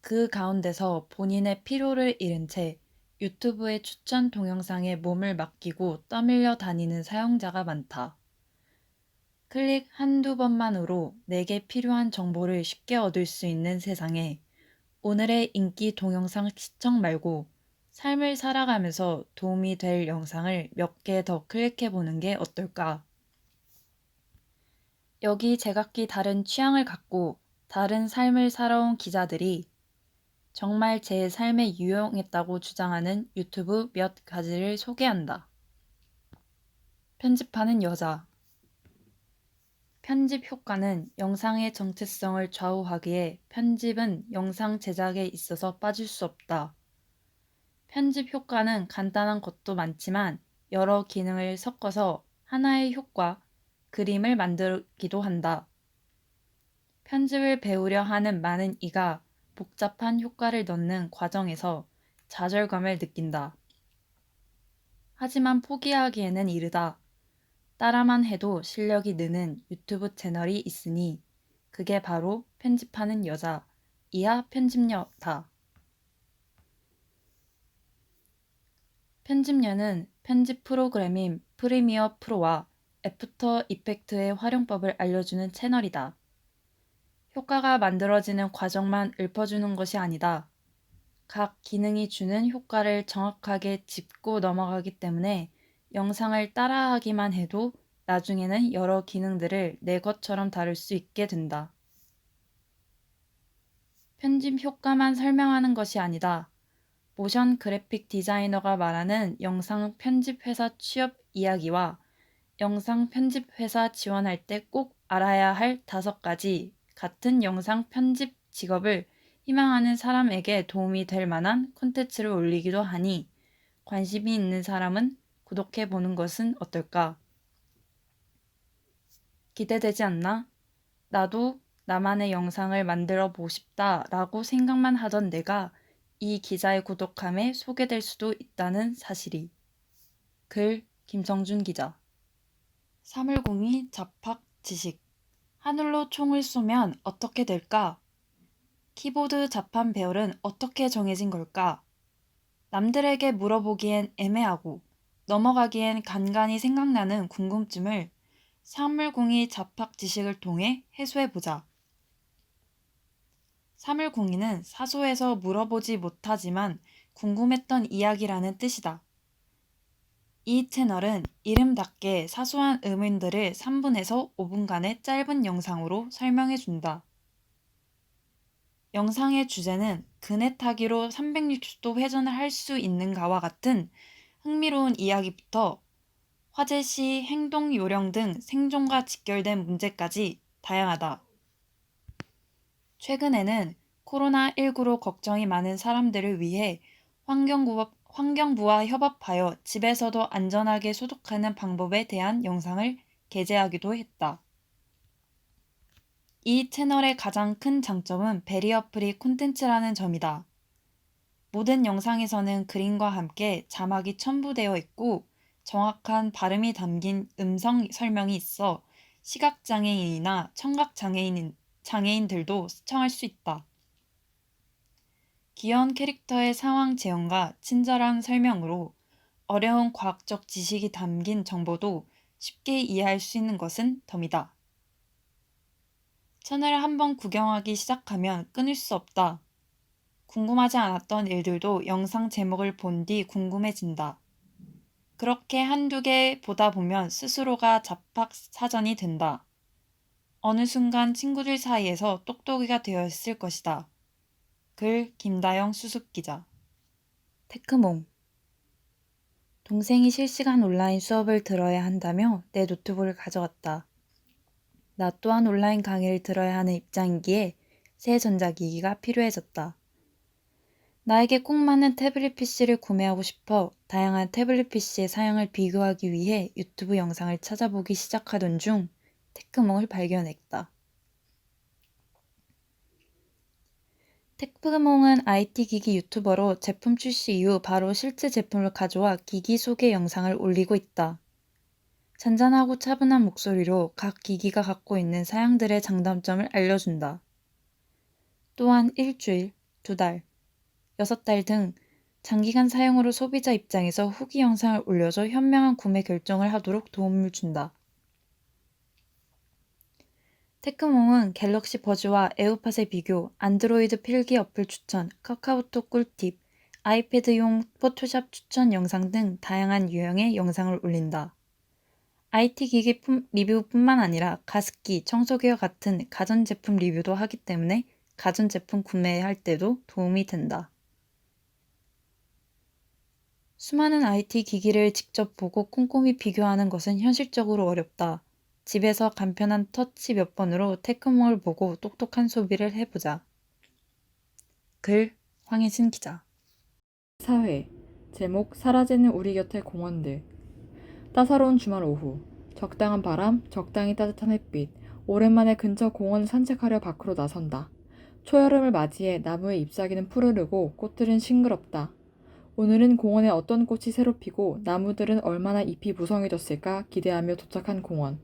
그 가운데서 본인의 필요를 잃은 채 유튜브의 추천 동영상에 몸을 맡기고 떠밀려 다니는 사용자가 많다. 클릭 한두 번만으로 내게 필요한 정보를 쉽게 얻을 수 있는 세상에 오늘의 인기 동영상 시청 말고 삶을 살아가면서 도움이 될 영상을 몇 개 더 클릭해보는 게 어떨까? 여기 제각기 다른 취향을 갖고 다른 삶을 살아온 기자들이 정말 제 삶에 유용했다고 주장하는 유튜브 몇 가지를 소개한다. 편집하는 여자. 편집 효과는 영상의 정체성을 좌우하기에 편집은 영상 제작에 있어서 빠질 수 없다. 편집 효과는 간단한 것도 많지만 여러 기능을 섞어서 하나의 효과, 그림을 만들기도 한다. 편집을 배우려 하는 많은 이가 복잡한 효과를 넣는 과정에서 좌절감을 느낀다. 하지만 포기하기에는 이르다. 따라만 해도 실력이 느는 유튜브 채널이 있으니 그게 바로 편집하는 여자, 이하 편집녀다. 편집녀는 편집 프로그램인 프리미어 프로와 애프터 이펙트의 활용법을 알려주는 채널이다. 효과가 만들어지는 과정만 읊어주는 것이 아니다. 각 기능이 주는 효과를 정확하게 짚고 넘어가기 때문에 영상을 따라하기만 해도 나중에는 여러 기능들을 내 것처럼 다룰 수 있게 된다. 편집 효과만 설명하는 것이 아니다. 모션 그래픽 디자이너가 말하는 영상 편집 회사 취업 이야기와 영상 편집 회사 지원할 때 꼭 알아야 할 5가지 같은 영상 편집 직업을 희망하는 사람에게 도움이 될 만한 콘텐츠를 올리기도 하니 관심이 있는 사람은 구독해보는 것은 어떨까? 기대되지 않나? 나도 나만의 영상을 만들어 보고 싶다 라고 생각만 하던 내가 이 기자의 고독함에 소개될 수도 있다는 사실이. 글 김성준 기자. 사물공이 잡학 지식. 하늘로 총을 쏘면 어떻게 될까? 키보드 자판 배열은 어떻게 정해진 걸까? 남들에게 물어보기엔 애매하고 넘어가기엔 간간히 생각나는 궁금증을 사물공이 잡학 지식을 통해 해소해보자. 사물공인은 사소해서 물어보지 못하지만 궁금했던 이야기라는 뜻이다. 이 채널은 이름답게 사소한 의문들을 3분에서 5분간의 짧은 영상으로 설명해준다. 영상의 주제는 그네 타기로 360도 회전을 할 수 있는가와 같은 흥미로운 이야기부터 화재 시 행동 요령 등 생존과 직결된 문제까지 다양하다. 최근에는 코로나19로 걱정이 많은 사람들을 위해 환경부와 협업하여 집에서도 안전하게 소독하는 방법에 대한 영상을 게재하기도 했다. 이 채널의 가장 큰 장점은 베리어 프리 콘텐츠라는 점이다. 모든 영상에서는 그림과 함께 자막이 첨부되어 있고 정확한 발음이 담긴 음성 설명이 있어 시각장애인이나 청각장애인들도 시청할 수 있다. 귀여운 캐릭터의 상황 재현과 친절한 설명으로 어려운 과학적 지식이 담긴 정보도 쉽게 이해할 수 있는 것은 덤이다. 채널을 한번 구경하기 시작하면 끊을 수 없다. 궁금하지 않았던 일들도 영상 제목을 본 뒤 궁금해진다. 그렇게 한두 개 보다 보면 스스로가 잡학사전이 된다. 어느 순간 친구들 사이에서 똑똑이가 되었을 것이다. 글 김다영 수습기자. 테크몽. 동생이 실시간 온라인 수업을 들어야 한다며 내 노트북을 가져왔다. 나 또한 온라인 강의를 들어야 하는 입장이기에 새 전자기기가 필요해졌다. 나에게 꼭 맞는 태블릿 PC를 구매하고 싶어 다양한 태블릿 PC의 사양을 비교하기 위해 유튜브 영상을 찾아보기 시작하던 중 테크몽을 발견했다. 테크몽은 IT 기기 유튜버로 제품 출시 이후 바로 실제 제품을 가져와 기기 소개 영상을 올리고 있다. 잔잔하고 차분한 목소리로 각 기기가 갖고 있는 사양들의 장단점을 알려준다. 또한 일주일, 2달, 6달 등 장기간 사용으로 소비자 입장에서 후기 영상을 올려줘 현명한 구매 결정을 하도록 도움을 준다. 테크몽은 갤럭시 버즈와 에어팟의 비교, 안드로이드 필기 어플 추천, 카카오톡 꿀팁, 아이패드용 포토샵 추천 영상 등 다양한 유형의 영상을 올린다. IT 기기 리뷰뿐만 아니라 가습기, 청소기와 같은 가전제품 리뷰도 하기 때문에 가전제품 구매할 때도 도움이 된다. 수많은 IT 기기를 직접 보고 꼼꼼히 비교하는 것은 현실적으로 어렵다. 집에서 간편한 터치 몇 번으로 테크몽을 보고 똑똑한 소비를 해보자. 글 황혜진 기자. 사회. 제목 사라지는 우리 곁의 공원들. 따사로운 주말 오후. 적당한 바람, 적당히 따뜻한 햇빛. 오랜만에 근처 공원을 산책하려 밖으로 나선다. 초여름을 맞이해 나무에 잎사귀는 푸르르고 꽃들은 싱그럽다. 오늘은 공원에 어떤 꽃이 새로 피고 나무들은 얼마나 잎이 무성해졌을까 기대하며 도착한 공원.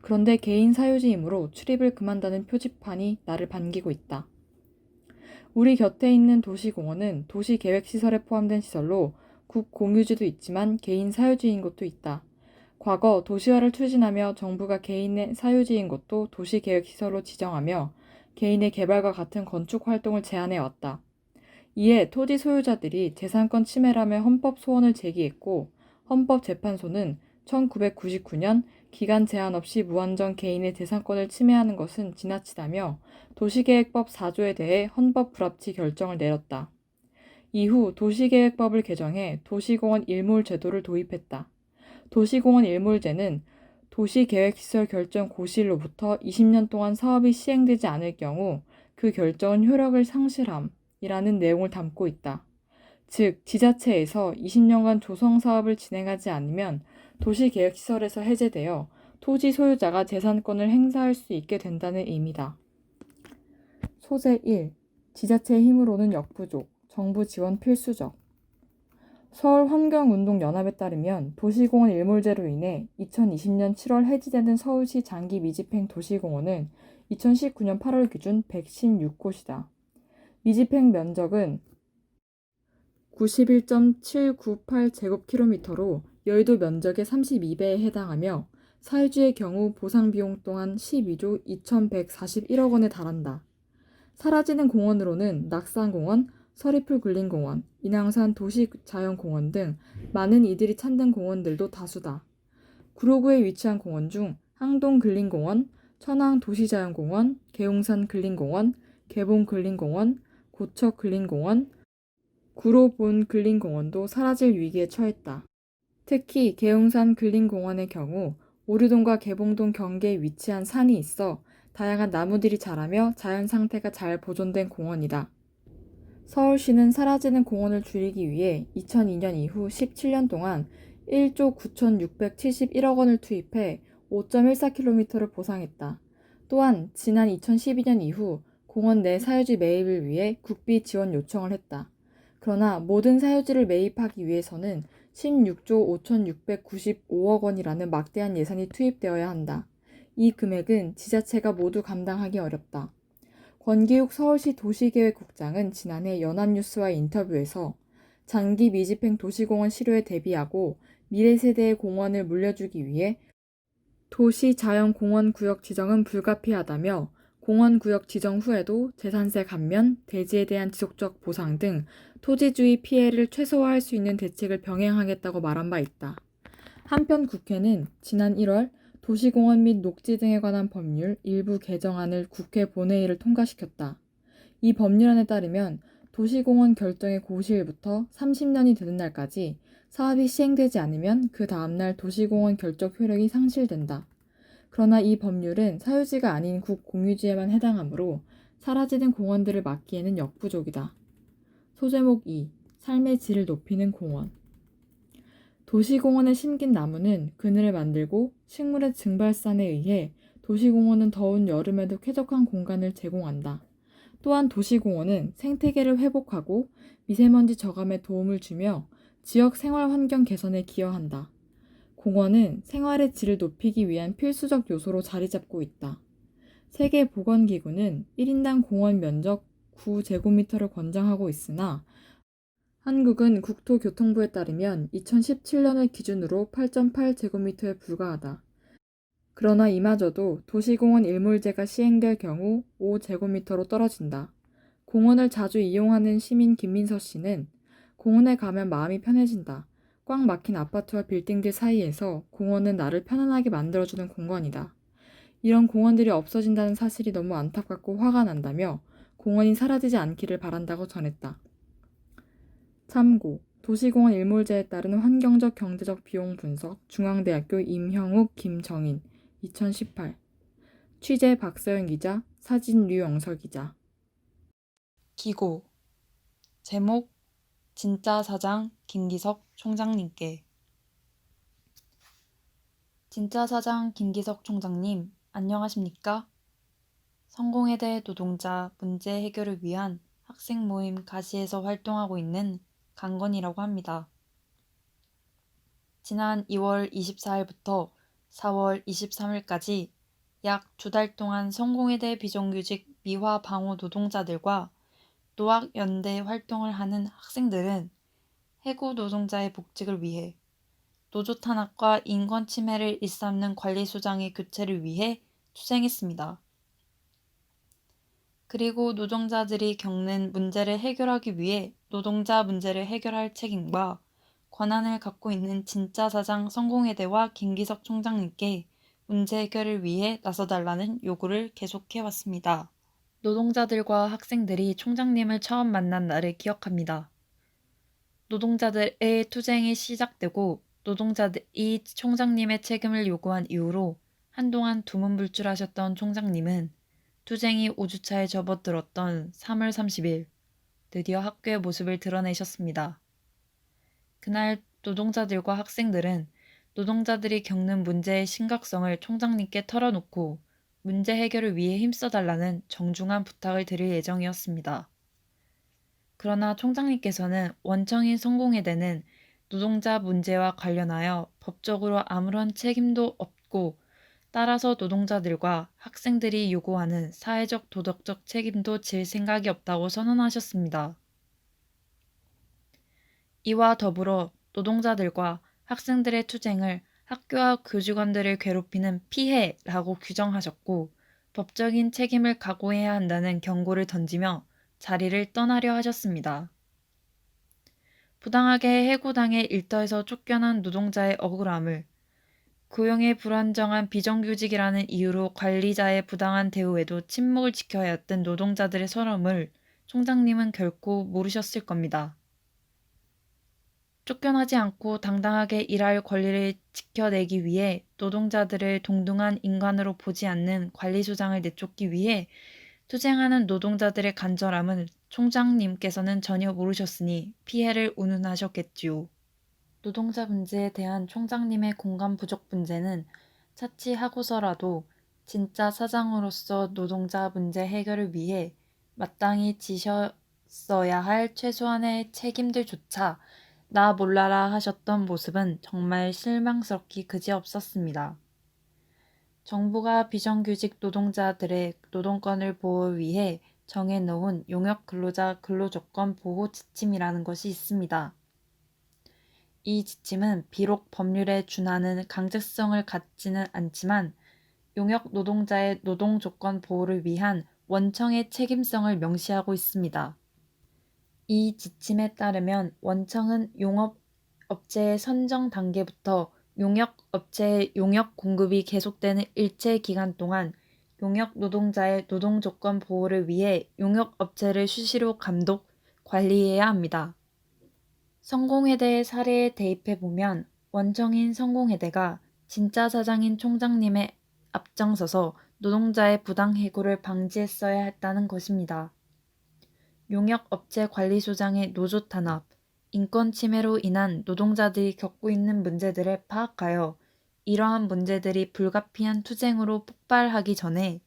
그런데 개인 사유지이므로 출입을 금한다는 표지판이 나를 반기고 있다. 우리 곁에 있는 도시공원은 도시계획시설에 포함된 시설로 국 공유지도 있지만 개인 사유지인 곳도 있다. 과거 도시화를 추진하며 정부가 개인의 사유지인 곳도 도시계획시설로 지정하며 개인의 개발과 같은 건축 활동을 제한해왔다. 이에 토지 소유자들이 재산권 침해라며 헌법 소원을 제기했고 헌법재판소는 1999년 기간 제한 없이 무한정 개인의 재산권을 침해하는 것은 지나치다며 도시계획법 4조에 대해 헌법 불합치 결정을 내렸다. 이후 도시계획법을 개정해 도시공원 일몰 제도를 도입했다. 도시공원 일몰제는 도시계획시설 결정 고시일로부터 20년 동안 사업이 시행되지 않을 경우 그 결정은 효력을 상실함이라는 내용을 담고 있다. 즉, 지자체에서 20년간 조성사업을 진행하지 않으면 도시계획시설에서 해제되어 토지 소유자가 재산권을 행사할 수 있게 된다는 의미다. 소재 1. 지자체의 힘으로는 역부족, 정부 지원 필수적. 서울환경운동연합에 따르면 도시공원 일몰제로 인해 2020년 7월 해지되는 서울시 장기 미집행 도시공원은 2019년 8월 기준 116곳이다. 미집행 면적은 91.798제곱킬로미터로 여의도 면적의 32배에 해당하며 사유지의 경우 보상비용 또한 12조 2141억 원에 달한다. 사라지는 공원으로는 낙산공원, 서리풀 굴림공원, 인왕산 도시자연공원 등 많은 이들이 찾는 공원들도 다수다. 구로구에 위치한 공원 중 항동 근린공원, 천왕 도시자연공원, 계웅산 근린공원, 개봉 근린공원, 고척 근린공원, 구로본 근린공원도 사라질 위기에 처했다. 특히 계웅산 근린공원의 경우 오류동과 개봉동 경계에 위치한 산이 있어 다양한 나무들이 자라며 자연 상태가 잘 보존된 공원이다. 서울시는 사라지는 공원을 줄이기 위해 2002년 이후 17년 동안 1조 9,671억 원을 투입해 5.14km를 보상했다. 또한 지난 2012년 이후 공원 내 사유지 매입을 위해 국비 지원 요청을 했다. 그러나 모든 사유지를 매입하기 위해서는 16조 5,695억 원이라는 막대한 예산이 투입되어야 한다. 이 금액은 지자체가 모두 감당하기 어렵다. 권기욱 서울시 도시계획국장은 지난해 연합뉴스와의 인터뷰에서 장기 미집행 도시공원 실효에 대비하고 미래 세대의 공원을 물려주기 위해 도시자연공원구역 지정은 불가피하다며 공원구역 지정 후에도 재산세 감면, 대지에 대한 지속적 보상 등 토지주의 피해를 최소화할 수 있는 대책을 병행하겠다고 말한 바 있다. 한편 국회는 지난 1월 도시공원 및 녹지 등에 관한 법률 일부 개정안을 국회 본회의를 통과시켰다. 이 법률안에 따르면 도시공원 결정의 고시일부터 30년이 되는 날까지 사업이 시행되지 않으면 그 다음날 도시공원 결정 효력이 상실된다. 그러나 이 법률은 사유지가 아닌 국공유지에만 해당하므로 사라지는 공원들을 막기에는 역부족이다. 소제목 2. 삶의 질을 높이는 공원. 도시공원에 심긴 나무는 그늘을 만들고 식물의 증발산에 의해 도시공원은 더운 여름에도 쾌적한 공간을 제공한다. 또한 도시공원은 생태계를 회복하고 미세먼지 저감에 도움을 주며 지역 생활 환경 개선에 기여한다. 공원은 생활의 질을 높이기 위한 필수적 요소로 자리 잡고 있다. 세계보건기구는 1인당 공원 면적 9제곱미터를 권장하고 있으나 한국은 국토교통부에 따르면 2017년을 기준으로 8.8제곱미터에 불과하다. 그러나 이마저도 도시공원 일몰제가 시행될 경우 5제곱미터로 떨어진다. 공원을 자주 이용하는 시민 김민서 씨는 공원에 가면 마음이 편해진다. 꽉 막힌 아파트와 빌딩들 사이에서 공원은 나를 편안하게 만들어주는 공간이다. 이런 공원들이 없어진다는 사실이 너무 안타깝고 화가 난다며 공원이 사라지지 않기를 바란다고 전했다. 참고, 도시공원 일몰제에 따른 환경적 경제적 비용 분석 중앙대학교 임형욱 김정인 2018 취재 박서영 기자, 사진 류영설 기자. 기고 제목 진짜 사장 김기석 총장님께. 진짜 사장 김기석 총장님, 안녕하십니까? 성공회대 노동자 문제 해결을 위한 학생 모임 가시에서 활동하고 있는 강건이라고 합니다. 지난 2월 24일부터 4월 23일까지 약 2달 동안 성공회대 비정규직 미화 방호 노동자들과 노학연대 활동을 하는 학생들은 해고 노동자의 복직을 위해, 노조 탄압과 인권 침해를 일삼는 관리소장의 교체를 위해 투쟁했습니다. 그리고 노동자들이 겪는 문제를 해결하기 위해 노동자 문제를 해결할 책임과 권한을 갖고 있는 진짜 사장 성공회대와 김기석 총장님께 문제 해결을 위해 나서달라는 요구를 계속해왔습니다. 노동자들과 학생들이 총장님을 처음 만난 날을 기억합니다. 노동자들의 투쟁이 시작되고 노동자들이 총장님의 책임을 요구한 이후로 한동안 두문불출하셨던 총장님은 투쟁이 5주차에 접어들었던 3월 30일 드디어 학교의 모습을 드러내셨습니다. 그날 노동자들과 학생들은 노동자들이 겪는 문제의 심각성을 총장님께 털어놓고 문제 해결을 위해 힘써달라는 정중한 부탁을 드릴 예정이었습니다. 그러나 총장님께서는 원청인 성공회대는 노동자 문제와 관련하여 법적으로 아무런 책임도 없고 따라서 노동자들과 학생들이 요구하는 사회적 도덕적 책임도 질 생각이 없다고 선언하셨습니다. 이와 더불어 노동자들과 학생들의 투쟁을 학교와 교직원들을 괴롭히는 피해라고 규정하셨고, 법적인 책임을 각오해야 한다는 경고를 던지며 자리를 떠나려 하셨습니다. 부당하게 해고당해 일터에서 쫓겨난 노동자의 억울함을, 고용의 불안정한 비정규직이라는 이유로 관리자의 부당한 대우에도 침묵을 지켜야 했던 노동자들의 서러움을 총장님은 결코 모르셨을 겁니다. 쫓겨나지 않고 당당하게 일할 권리를 지켜내기 위해 노동자들을 동등한 인간으로 보지 않는 관리소장을 내쫓기 위해 투쟁하는 노동자들의 간절함을 총장님께서는 전혀 모르셨으니 피해를 운운하셨겠지요. 노동자 문제에 대한 총장님의 공감 부족 문제는 차치하고서라도 진짜 사장으로서 노동자 문제 해결을 위해 마땅히 지셨어야 할 최소한의 책임들조차 나 몰라라 하셨던 모습은 정말 실망스럽기 그지없었습니다. 정부가 비정규직 노동자들의 노동권을 보호를 위해 정해놓은 용역 근로자 근로조건 보호 지침이라는 것이 있습니다. 이 지침은 비록 법률에 준하는 강제성을 갖지는 않지만 용역 노동자의 노동조건 보호를 위한 원청의 책임성을 명시하고 있습니다. 이 지침에 따르면 원청은 용업업체의 선정 단계부터 용역업체의 용역 공급이 계속되는 일체 기간 동안 용역 노동자의 노동조건 보호를 위해 용역업체를 수시로 감독, 관리해야 합니다. 성공회대의 사례에 대입해보면 원청인 성공회대가 진짜 사장인 총장님의 앞장서서 노동자의 부당 해고를 방지했어야 했다는 것입니다. 용역업체 관리소장의 노조 탄압, 인권 침해로 인한 노동자들이 겪고 있는 문제들을 파악하여 이러한 문제들이 불가피한 투쟁으로 폭발하기 전에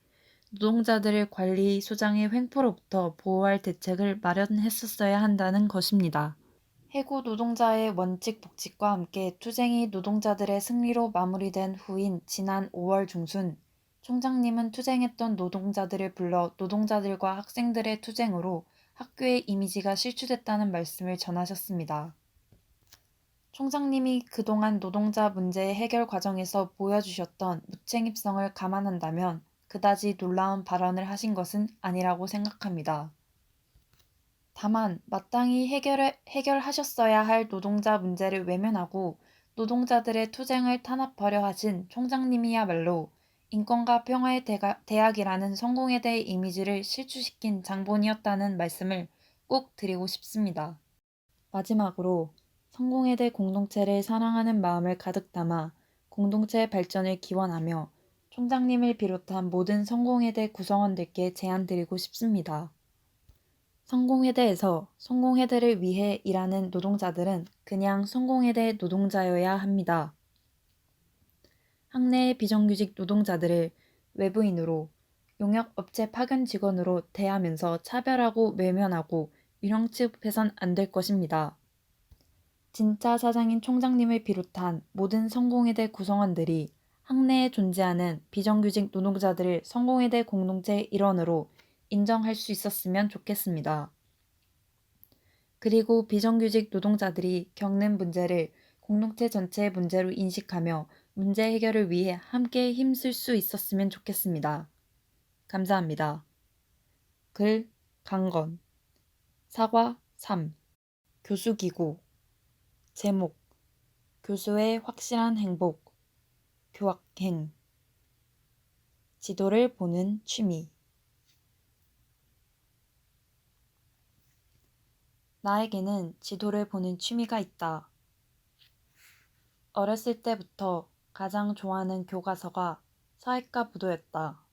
노동자들을 관리소장의 횡포로부터 보호할 대책을 마련했었어야 한다는 것입니다. 해고 노동자의 원칙 복직과 함께 투쟁이 노동자들의 승리로 마무리된 후인 지난 5월 중순, 총장님은 투쟁했던 노동자들을 불러 노동자들과 학생들의 투쟁으로 학교의 이미지가 실추됐다는 말씀을 전하셨습니다. 총장님이 그동안 노동자 문제 해결 과정에서 보여주셨던 무책임성을 감안한다면 그다지 놀라운 발언을 하신 것은 아니라고 생각합니다. 다만 마땅히 해결하셨어야 할 노동자 문제를 외면하고 노동자들의 투쟁을 탄압하려 하신 총장님이야말로 인권과 평화의 대학이라는 성공회대의 이미지를 실추시킨 장본이었다는 말씀을 꼭 드리고 싶습니다. 마지막으로 성공회대 공동체를 사랑하는 마음을 가득 담아 공동체의 발전을 기원하며 총장님을 비롯한 모든 성공회대 구성원들께 제안드리고 싶습니다. 성공회대에서 성공회대를 위해 일하는 노동자들은 그냥 성공회대 노동자여야 합니다. 학내의 비정규직 노동자들을 외부인으로, 용역업체 파견 직원으로 대하면서 차별하고 외면하고 유령 취급해선 안 될 것입니다. 진짜 사장인 총장님을 비롯한 모든 성공회대 구성원들이 학내에 존재하는 비정규직 노동자들을 성공회대 공동체의 일원으로 인정할 수 있었으면 좋겠습니다. 그리고 비정규직 노동자들이 겪는 문제를 공동체 전체의 문제로 인식하며 문제 해결을 위해 함께 힘쓸 수 있었으면 좋겠습니다. 감사합니다. 글 강건 사과 3 교수기구 제목 교수의 확실한 행복 교학행 지도를 보는 취미 나에게는 지도를 보는 취미가 있다. 어렸을 때부터 가장 좋아하는 교과서가 사회과 부도였다.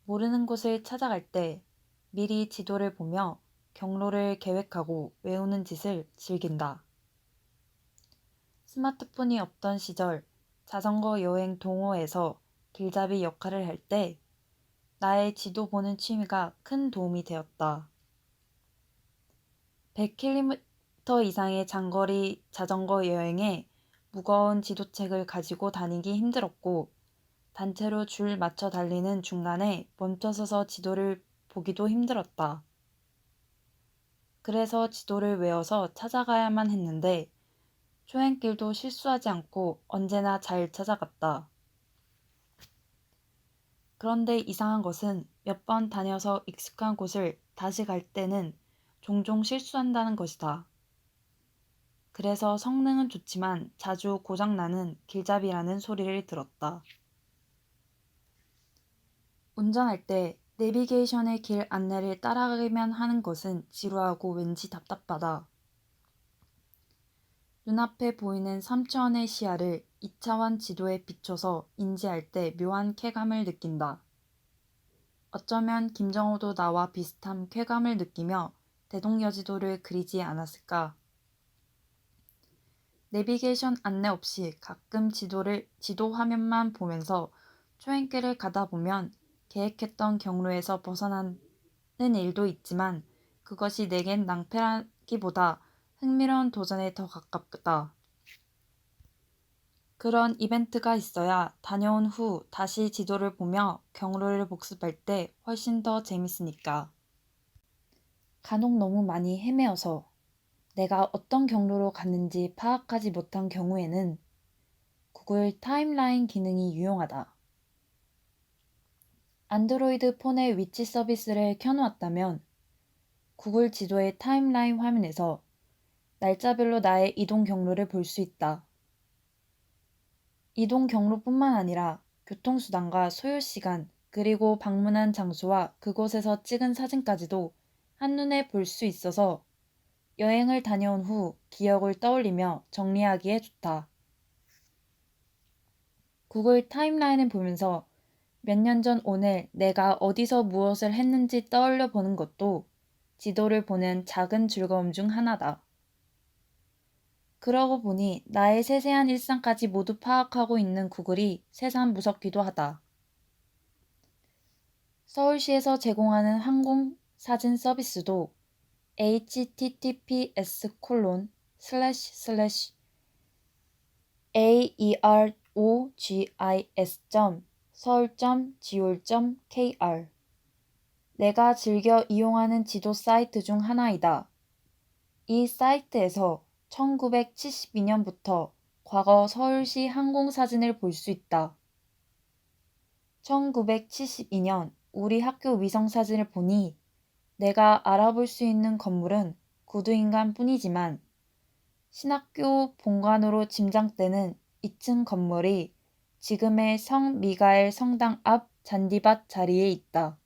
모르는 곳을 찾아갈 때 미리 지도를 보며 경로를 계획하고 외우는 짓을 즐긴다. 스마트폰이 없던 시절 자전거 여행 동호회에서 길잡이 역할을 할 때 나의 지도 보는 취미가 큰 도움이 되었다. 100km 이상의 장거리 자전거 여행에 무거운 지도책을 가지고 다니기 힘들었고 단체로 줄 맞춰 달리는 중간에 멈춰서서 지도를 보기도 힘들었다. 그래서 지도를 외워서 찾아가야만 했는데 초행길도 실수하지 않고 언제나 잘 찾아갔다. 그런데 이상한 것은 몇 번 다녀서 익숙한 곳을 다시 갈 때는 종종 실수한다는 것이다. 그래서 성능은 좋지만 자주 고장나는 길잡이라는 소리를 들었다. 운전할 때 내비게이션의 길 안내를 따라가기만 하는 것은 지루하고 왠지 답답하다. 눈앞에 보이는 3차원의 시야를 2차원 지도에 비춰서 인지할 때 묘한 쾌감을 느낀다. 어쩌면 김정호도 나와 비슷한 쾌감을 느끼며 대동여지도를 그리지 않았을까. 내비게이션 안내 없이 가끔 지도 화면만 보면서 초행길을 가다 보면 계획했던 경로에서 벗어나는 일도 있지만 그것이 내겐 낭패라기보다 흥미로운 도전에 더 가깝다. 그런 이벤트가 있어야 다녀온 후 다시 지도를 보며 경로를 복습할 때 훨씬 더 재밌으니까. 간혹 너무 많이 헤매어서 내가 어떤 경로로 갔는지 파악하지 못한 경우에는 구글 타임라인 기능이 유용하다. 안드로이드 폰의 위치 서비스를 켜놓았다면 구글 지도의 타임라인 화면에서 날짜별로 나의 이동 경로를 볼 수 있다. 이동 경로뿐만 아니라 교통수단과 소요시간, 그리고 방문한 장소와 그곳에서 찍은 사진까지도 한눈에 볼 수 있어서 여행을 다녀온 후 기억을 떠올리며 정리하기에 좋다. 구글 타임라인을 보면서 몇 년 전 오늘 내가 어디서 무엇을 했는지 떠올려 보는 것도 지도를 보는 작은 즐거움 중 하나다. 그러고 보니 나의 세세한 일상까지 모두 파악하고 있는 구글이 새삼 무섭기도 하다. 서울시에서 제공하는 항공사진 서비스도 https://aerogis.seoul.gov.kr 내가 즐겨 이용하는 지도 사이트 중 하나이다. 이 사이트에서 1972년부터 과거 서울시 항공사진을 볼 수 있다. 1972년 우리 학교 위성사진을 보니 내가 알아볼 수 있는 건물은 구두인간 뿐이지만 신학교 본관으로 짐작되는 2층 건물이 지금의 성 미가엘 성당 앞 잔디밭 자리에 있다.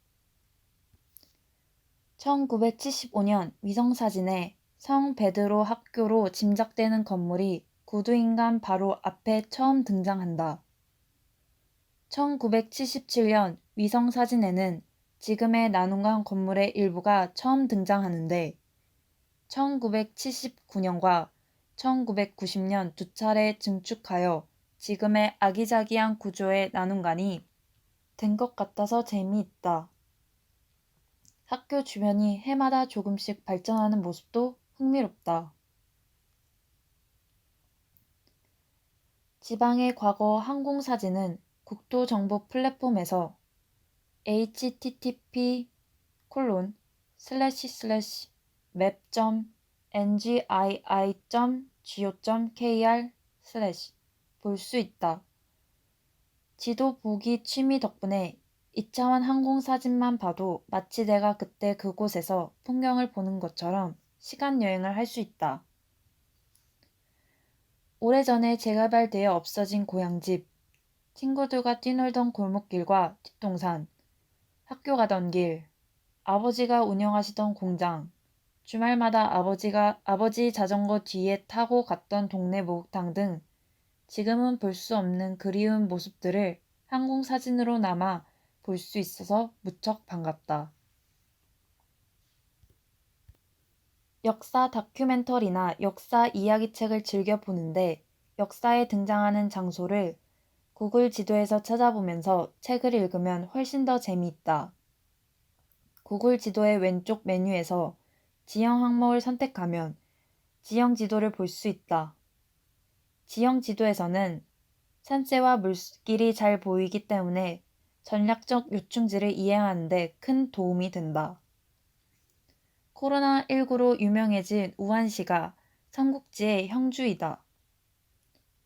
1975년 위성사진에 성 베드로 학교로 짐작되는 건물이 구두인간 바로 앞에 처음 등장한다. 1977년 위성사진에는 지금의 난운강 건물의 일부가 처음 등장하는데 1979년과 1990년 두 차례 증축하여 지금의 아기자기한 구조의 난운관이 된 것 같아서 재미있다. 학교 주변이 해마다 조금씩 발전하는 모습도 흥미롭다. 지방의 과거 항공사진은 국토정보 플랫폼에서 http://map.ngii.go.kr/ 볼 수 있다. 지도 보기 취미 덕분에 2차원 항공사진만 봐도 마치 내가 그때 그곳에서 풍경을 보는 것처럼 시간 여행을 할 수 있다. 오래전에 재개발되어 없어진 고향집, 친구들과 뛰놀던 골목길과 뒷동산, 학교 가던 길, 아버지가 운영하시던 공장, 주말마다 아버지 자전거 뒤에 타고 갔던 동네 목욕탕 등 지금은 볼 수 없는 그리운 모습들을 항공사진으로 남아 볼 수 있어서 무척 반갑다. 역사 다큐멘터리나 역사 이야기책을 즐겨 보는데 역사에 등장하는 장소를 구글 지도에서 찾아보면서 책을 읽으면 훨씬 더 재미있다. 구글 지도의 왼쪽 메뉴에서 지형 항목을 선택하면 지형 지도를 볼 수 있다. 지형 지도에서는 산세와 물길이 잘 보이기 때문에 전략적 요충지를 이해하는 데 큰 도움이 된다. 코로나19로 유명해진 우한시가 삼국지의 형주이다.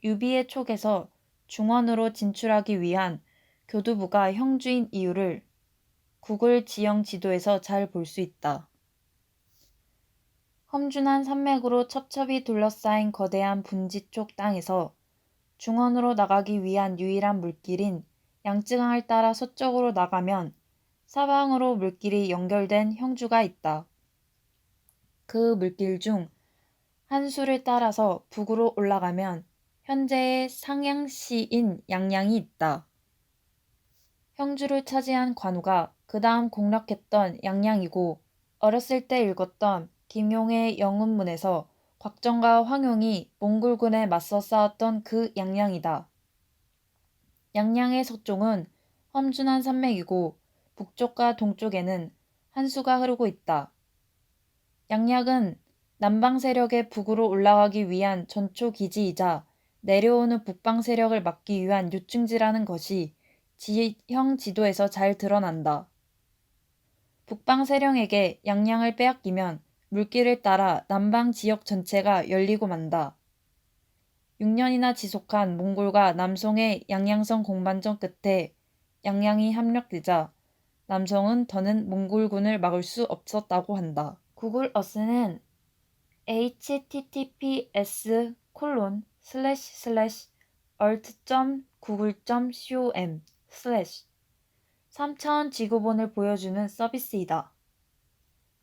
유비의 촉에서 중원으로 진출하기 위한 교두부가 형주인 이유를 구글 지형 지도에서 잘 볼 수 있다. 험준한 산맥으로 첩첩이 둘러싸인 거대한 분지 쪽 땅에서 중원으로 나가기 위한 유일한 물길인 양쯔강을 따라 서쪽으로 나가면 사방으로 물길이 연결된 형주가 있다. 그 물길 중 한 수를 따라서 북으로 올라가면 현재의 상양시인 양양이 있다. 형주를 차지한 관우가 그 다음 공략했던 양양이고 어렸을 때 읽었던 김용의 영운문에서 곽정과 황용이 몽골군에 맞서 싸웠던 그 양양이다. 양양의 서쪽은 험준한 산맥이고 북쪽과 동쪽에는 한수가 흐르고 있다. 양양은 남방 세력의 북으로 올라가기 위한 전초 기지이자 내려오는 북방 세력을 막기 위한 요충지라는 것이 지형 지도에서 잘 드러난다. 북방 세력에게 양양을 빼앗기면 물길을 따라 남방 지역 전체가 열리고 만다. 6년이나 지속한 몽골과 남송의 양양성 공반전 끝에 양양이 함락되자 남성은 더는 몽골군을 막을 수 없었다고 한다. 구글 어스는 https://alt.google.com/ 3차원 지구본을 보여주는 서비스이다.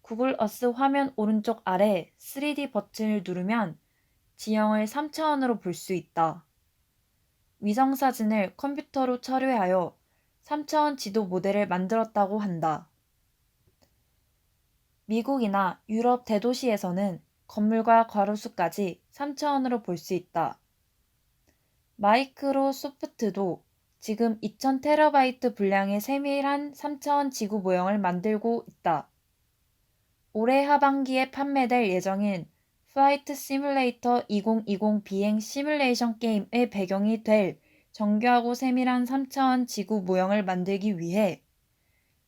구글 어스 화면 오른쪽 아래 3D 버튼을 누르면 지형을 3차원으로 볼 수 있다. 위성사진을 컴퓨터로 처리하여 3차원 지도 모델을 만들었다고 한다. 미국이나 유럽 대도시에서는 건물과 가로수까지 3차원으로 볼 수 있다. 마이크로소프트도 지금 2000TB 분량의 세밀한 3차원 지구 모형을 만들고 있다. 올해 하반기에 판매될 예정인 플라이트 시뮬레이터 2020 비행 시뮬레이션 게임의 배경이 될 정교하고 세밀한 3차원 지구 모형을 만들기 위해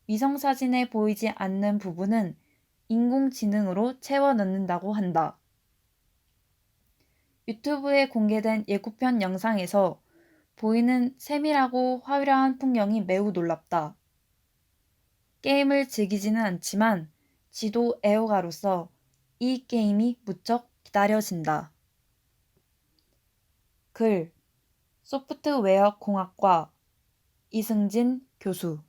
위성사진에 보이지 않는 부분은 인공지능으로 채워 넣는다고 한다. 유튜브에 공개된 예고편 영상에서 보이는 세밀하고 화려한 풍경이 매우 놀랍다. 게임을 즐기지는 않지만 지도 애호가로서 이 게임이 무척 기다려진다. 글 소프트웨어 공학과 이승진 교수